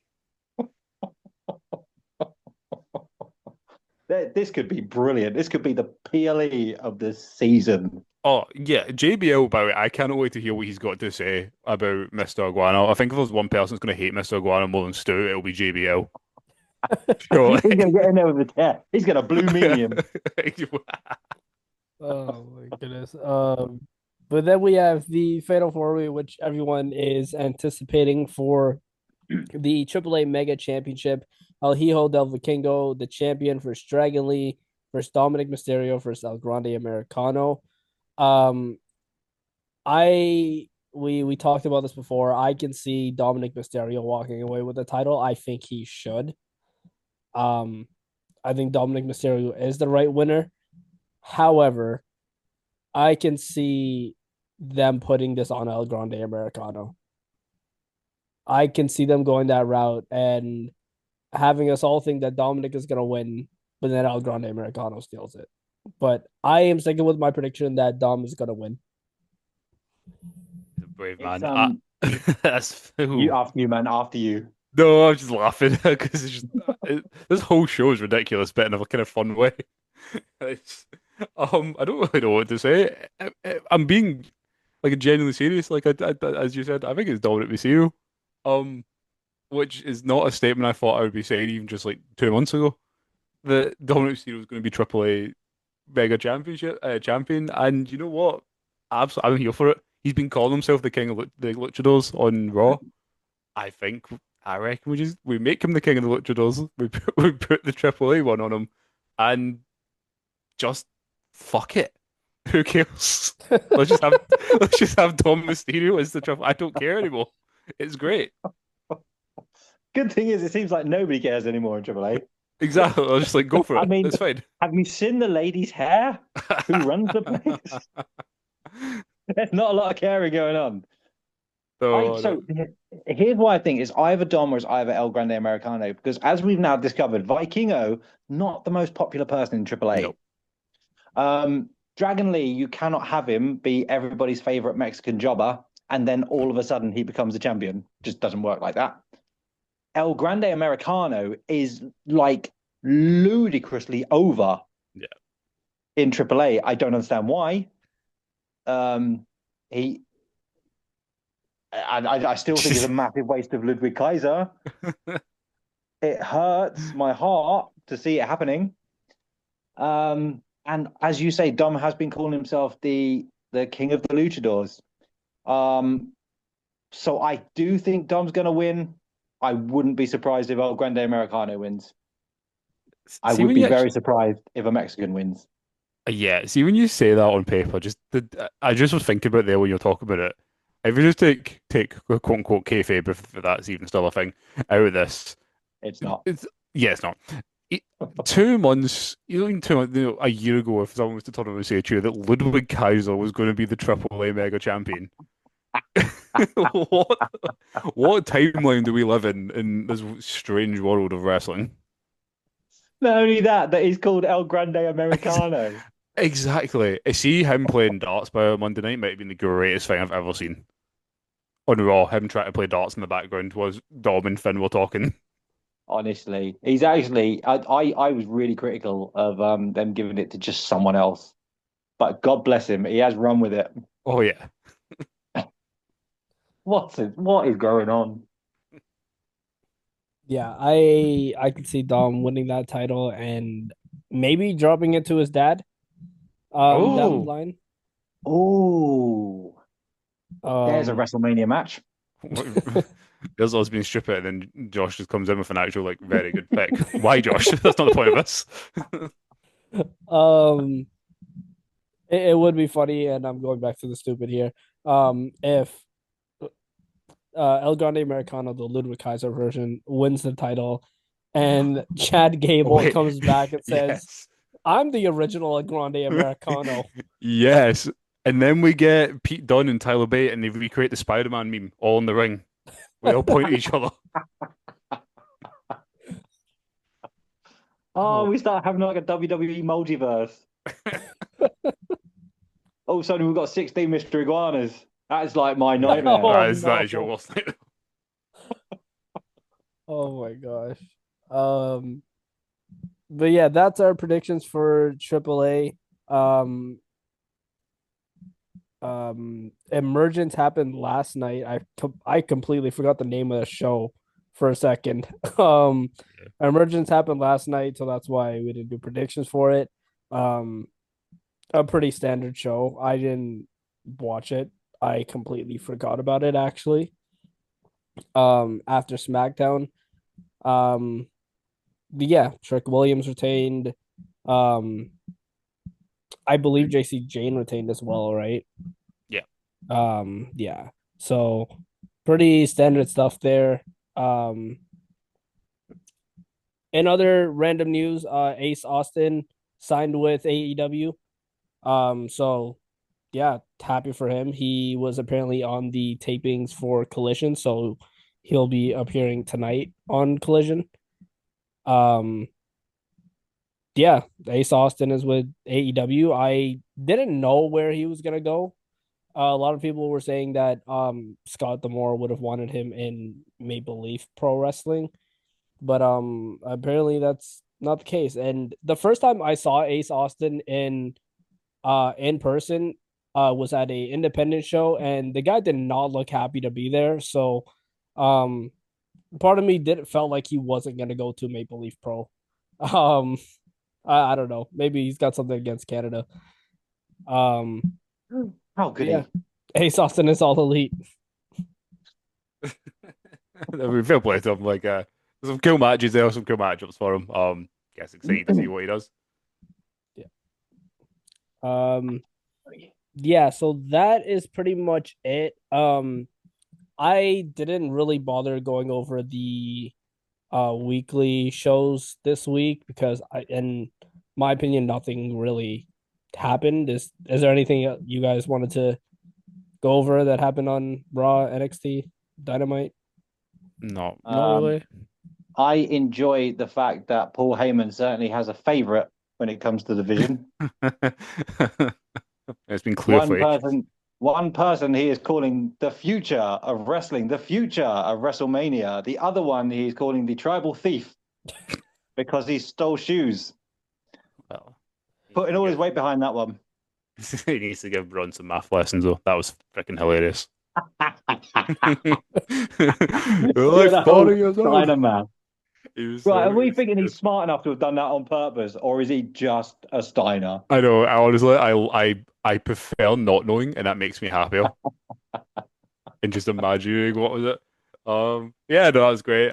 This could be brilliant. This could be the PLE of the season. Oh, yeah, JBL, by the way, I cannot wait to hear what he's got to say about Mr. Iguana. I think if there's one person that's going to hate Mr. Iguana more than Stu, it'll be JBL. He's Surely. going to get in there with the tear. He's going to blue medium. Oh my goodness. But then we have the Fatal 4-Way, which everyone is anticipating for the AAA Mega Championship. El Hijo del Vikingo, the champion, versus Dragon Lee, versus Dominic Mysterio, versus El Grande Americano. We talked about this before. I can see Dominic Mysterio walking away with the title. I think he should. I think Dominic Mysterio is the right winner. However, I can see them putting this on El Grande Americano. I can see them going that route and having us all think that Dominic is going to win, but then El Grande Americano steals it. But I am sticking with my prediction that Dom is going to win. He's a brave man. That's after you, man. After you. No, I'm just laughing because this whole show is ridiculous, but in a kind of fun way. I don't really know what to say. I'm being like genuinely serious. Like as you said, I think it's Dominic Mysterio. Which is not a statement I thought I would be saying even just like 2 months ago. That Dominic Mysterio is going to be AAA Mega champion, and you know what? Absolutely, I'm here for it. He's been calling himself the king of the luchadors on Raw. I reckon we make him the king of the luchadors. We put the AAA one on him, and just fuck it. Who cares? let's just have Dom Mysterio as the triple. I don't care anymore. It's great. Good thing is, it seems like nobody cares anymore in AAA. Exactly. I'll just like go for it. I mean, it's fine. Have you seen the lady's hair? Who runs the place? There's not a lot of caring going on. So here's what I think is either Dom or it's either El Grande Americano, because as we've now discovered, Vikingo, not the most popular person in AAA. Nope. Dragon Lee, you cannot have him be everybody's favorite Mexican jobber, and then all of a sudden he becomes a champion. Just doesn't work like that. El Grande Americano is like ludicrously over in AAA. I don't understand why. I still think it's a massive waste of Ludwig Kaiser. It hurts my heart to see it happening. And as you say, Dom has been calling himself the king of the luchadors. So I do think Dom's going to win. I wouldn't be surprised if El Grande Americano wins. I would be very surprised if a Mexican wins. Yeah, see, when you say that on paper, I just was thinking about there when you're talking about it. If you just take quote unquote kayfabe, if that's even still a thing, out of this, it's not. It's not. 2 months, a year ago, if someone was to turn around and say to you that Ludwig Kaiser was going to be the AAA Mega Champion, what timeline do we live in this strange world of wrestling? Not only that he's called El Grande Americano. Exactly. See him playing darts by Monday night might have been the greatest thing I've ever seen. On Raw, him trying to play darts in the background was Dom and Finn were talking. Honestly, he's actually. I was really critical of them giving it to just someone else, but God bless him, he has run with it. Oh yeah. What is going on? Yeah, I could see Dom winning that title and maybe dropping it to his dad. Down the line. Oh, there's a WrestleMania match. There's us being stupid, and then Josh just comes in with an actual like very good pick. Why, Josh? That's not the point of this. It would be funny, and I'm going back to the stupid here. If El Grande Americano, the Ludwig Kaiser version, wins the title, and Chad Gable comes back and says, yes. I'm the original El Grande Americano. Yes. And then we get Pete Dunne and Tyler Bate, and they recreate the Spider-Man meme all in the ring. We all point at each other. We start having like a WWE multiverse. All of a sudden, we've got 16 Mr. Iguanas. That is like my nightmare. That is your worst nightmare. Oh my gosh. but yeah, that's our predictions for AAA. Um, Emergence happened last night. I completely forgot the name of the show for a second. Um, Emergence happened last night, so that's why we didn't do predictions for it. Um, a pretty standard show. I didn't watch it. I completely forgot about it actually. After SmackDown. Um, but yeah, Trick Williams retained. Um, I believe JC Jane retained as well, right? Yeah. Yeah. So pretty standard stuff there. Um, in other random news, Ace Austin signed with AEW. So yeah, happy for him. He was apparently on the tapings for Collision, so he'll be appearing tonight on Collision. Um, yeah, Ace Austin is with AEW. I didn't know where he was gonna go. A lot of people were saying that Scott D'Amore would have wanted him in Maple Leaf Pro Wrestling, but apparently that's not the case. And the first time I saw Ace Austin in person was at a independent show, and the guy did not look happy to be there. So um part of me did felt like he wasn't gonna go to Maple Leaf Pro. Um I don't know. Maybe he's got something against Canada. Um How could yeah. he? Ace Austin is all elite. I mean, fair play to him. Like, there's some cool matches there, some cool matchups for him. Guess excited to see what he does. Yeah. Um yeah, so that is pretty much it. I didn't really bother going over the weekly shows this week because in my opinion, nothing really happened. Is there anything you guys wanted to go over that happened on Raw, NXT, Dynamite? No, not Um, really. I enjoy the fact that Paul Heyman certainly has a favorite when it comes to the division. It's been clear One for you. person, one person he is calling the future of wrestling, the future of WrestleMania. The other one he is calling the tribal thief because he stole shoes, Well, he needs putting to all his give weight behind that one. he needs to give Braun some math lessons though. That was freaking hilarious. You're like Good old 40 years old. Steiner man. He was Right, so are we he was thinking good. he's smart enough to have done that on purpose, or is he just a Steiner? I know. I honestly, I prefer not knowing, and that makes me happier. And just imagining what was it. Yeah, no, that was great.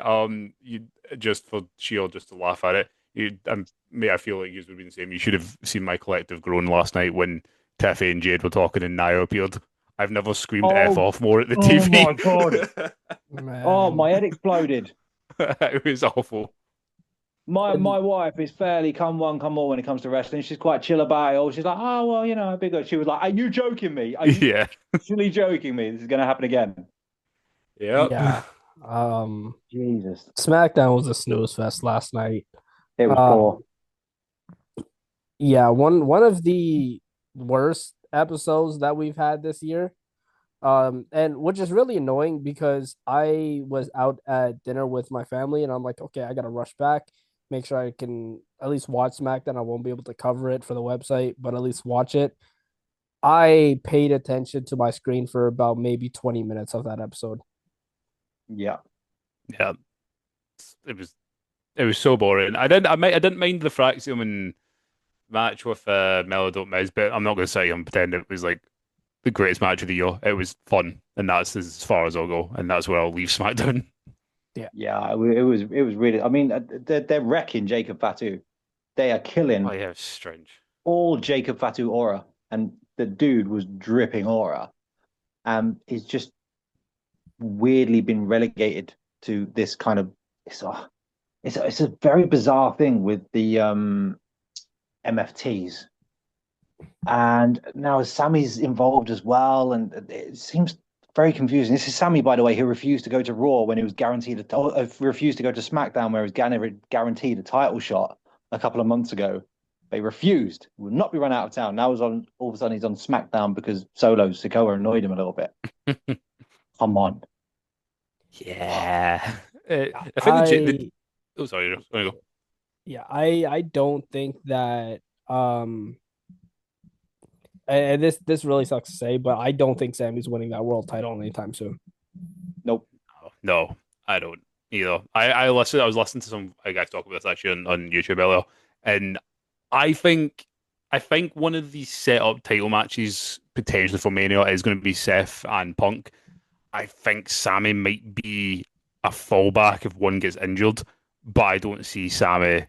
You just for sheer just to laugh at it. I feel like you would have been the same. You should have seen my collective groan last night when Tiffy and Jade were talking and Nia appeared. I've never screamed F Oh, off more at the oh TV. my God. Oh, Man. my head exploded. It was awful. My wife is fairly come one, come all when it comes to wrestling. She's quite chill about it all. She's like, oh well, I'd be good. She was like, are you joking me? Are you Yeah. actually joking me? This is gonna happen again. Yep. Yeah. Um Jesus. SmackDown was a snooze fest last night. It was poor. Um yeah, one of the worst episodes that we've had this year. And which is really annoying because I was out at dinner with my family and I'm like, okay, I gotta rush back, make sure I can at least watch SmackDown. I won't be able to cover it for the website, but at least watch it. I paid attention to my screen for about maybe 20 minutes of that episode. Yeah. Yeah. It was so boring. I didn't mind the Fraxium match with Melo Miz, but I'm not going to sit here and pretend it was like the greatest match of the year. It was fun, and that's as far as I'll go, and that's where I'll leave SmackDown. Yeah. Yeah, it was really. I mean, they're wrecking Jacob Fatu. They are Oh killing yeah, it's strange. all Jacob Fatu aura, and the dude was dripping aura. He's just weirdly been relegated to this kind of. It's a very bizarre thing with the MFTs, and now Sammy's involved as well, and it seems very confusing. This is Sammy, by the way, who refused to go to Raw when he was guaranteed refused to go to SmackDown where he was guaranteed a title shot a couple of months ago. But he refused. He would not be run out of town. Now he's on. All of a sudden, he's on SmackDown because Solo Sikoa annoyed him a little bit. Come on. Yeah. I think I oh sorry, go. Yeah, I don't think that and this really sucks to say, but I don't think Sammy's winning that world title anytime soon. Nope. No, I don't either. I was listening to some guys talk about this actually on YouTube earlier, and I think I think one of these set up title matches potentially for Mania is going to be Seth and Punk. I think Sammy might be a fallback if one gets injured, but I don't see Sammy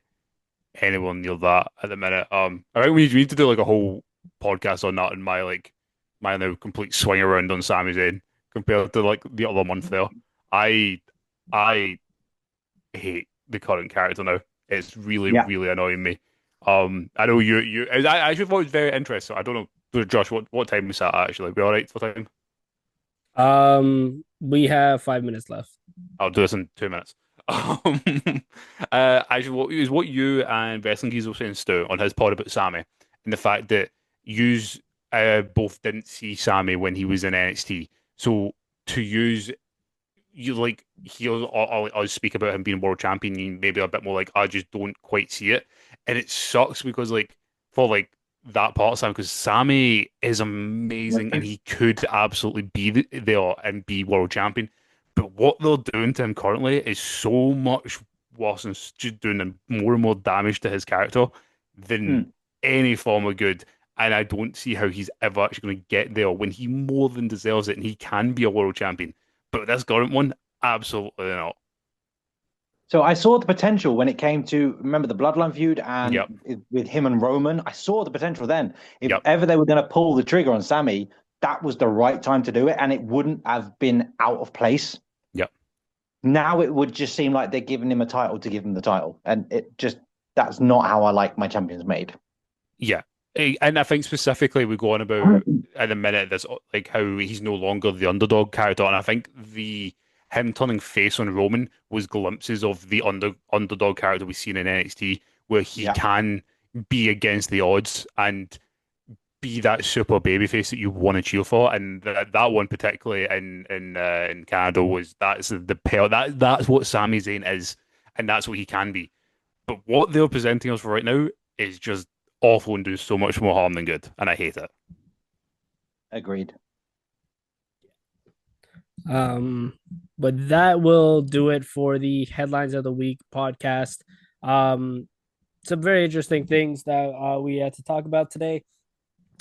anyone near that at the minute. I think we need to do like a whole podcast on that and my now complete swing around on Sami Zayn compared to like the other month there. I I hate the current character now. It's really, Yeah. really annoying me. I know I actually thought it was very interesting. I don't know, Josh, what time we sat at actually? We all right for time? We have 5 minutes left. I'll do this in 2 minutes. Um, actually, what you and Wrestling Geese were saying, Stu, on his pod about Sammy, and the fact that yous both didn't see Sammy when he was in NXT. So to use you like he'll I'll speak about him being world champion, and maybe a bit more like I just don't quite see it, and it sucks because like for like that part of Sammy, because Sammy is amazing and he could absolutely be there and be world champion, but what they're doing to him currently is so much worse and just doing more and more damage to his character than Hmm. any form of good. And I don't see how he's ever actually going to get there when he more than deserves it and he can be a world champion. But this current one, absolutely not. So I saw the potential when it came to remember the Bloodline feud and Yep, with him and Roman. I saw the potential then. If yep, ever they were going to pull the trigger on Sammy, that was the right time to do it, and it wouldn't have been out of place. yep. Now it would just seem like they're giving him a title to give him the title, and it just that's not how I like my champions made. Yeah. And I think specifically we go on about in a minute this like how he's no longer the underdog character, and I think the him turning face on Roman was glimpses of the underdog character we've seen in NXT, where he Yeah, can be against the odds and be that super babyface that you want to cheer for, and that one particularly in Canada was that's the pair that's what Sami Zayn is, and that's what he can be. But what they're presenting us for right now is just awful and do so much more harm than good, and I hate it. agreed. Um, but that will do it for the headlines of the week podcast. Um, some very interesting things that we had to talk about today.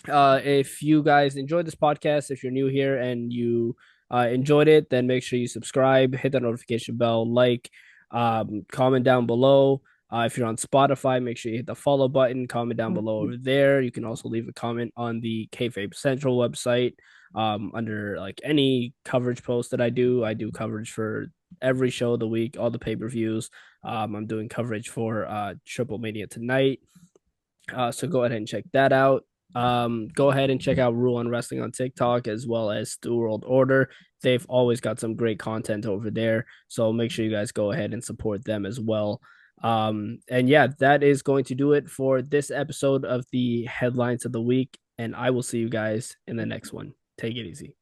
If you guys enjoyed this podcast, if you're new here and you enjoyed it, then make sure you subscribe, hit that notification bell, like, comment down below. If you're on Spotify, make sure you hit the follow button, comment down below over there. You can also leave a comment on the Kayfabe Central website under like any coverage post that I do. I do coverage for every show of the week, all the pay per views. I'm doing coverage for Triplemania tonight. So go ahead and check that out. Go ahead and check out Rule on Wrestling on TikTok as well as Stu World Order. They've always got some great content over there. So make sure you guys go ahead and support them as well. And yeah, that is going to do it for this episode of the headlines of the week. And I will see you guys in the next one. Take it easy.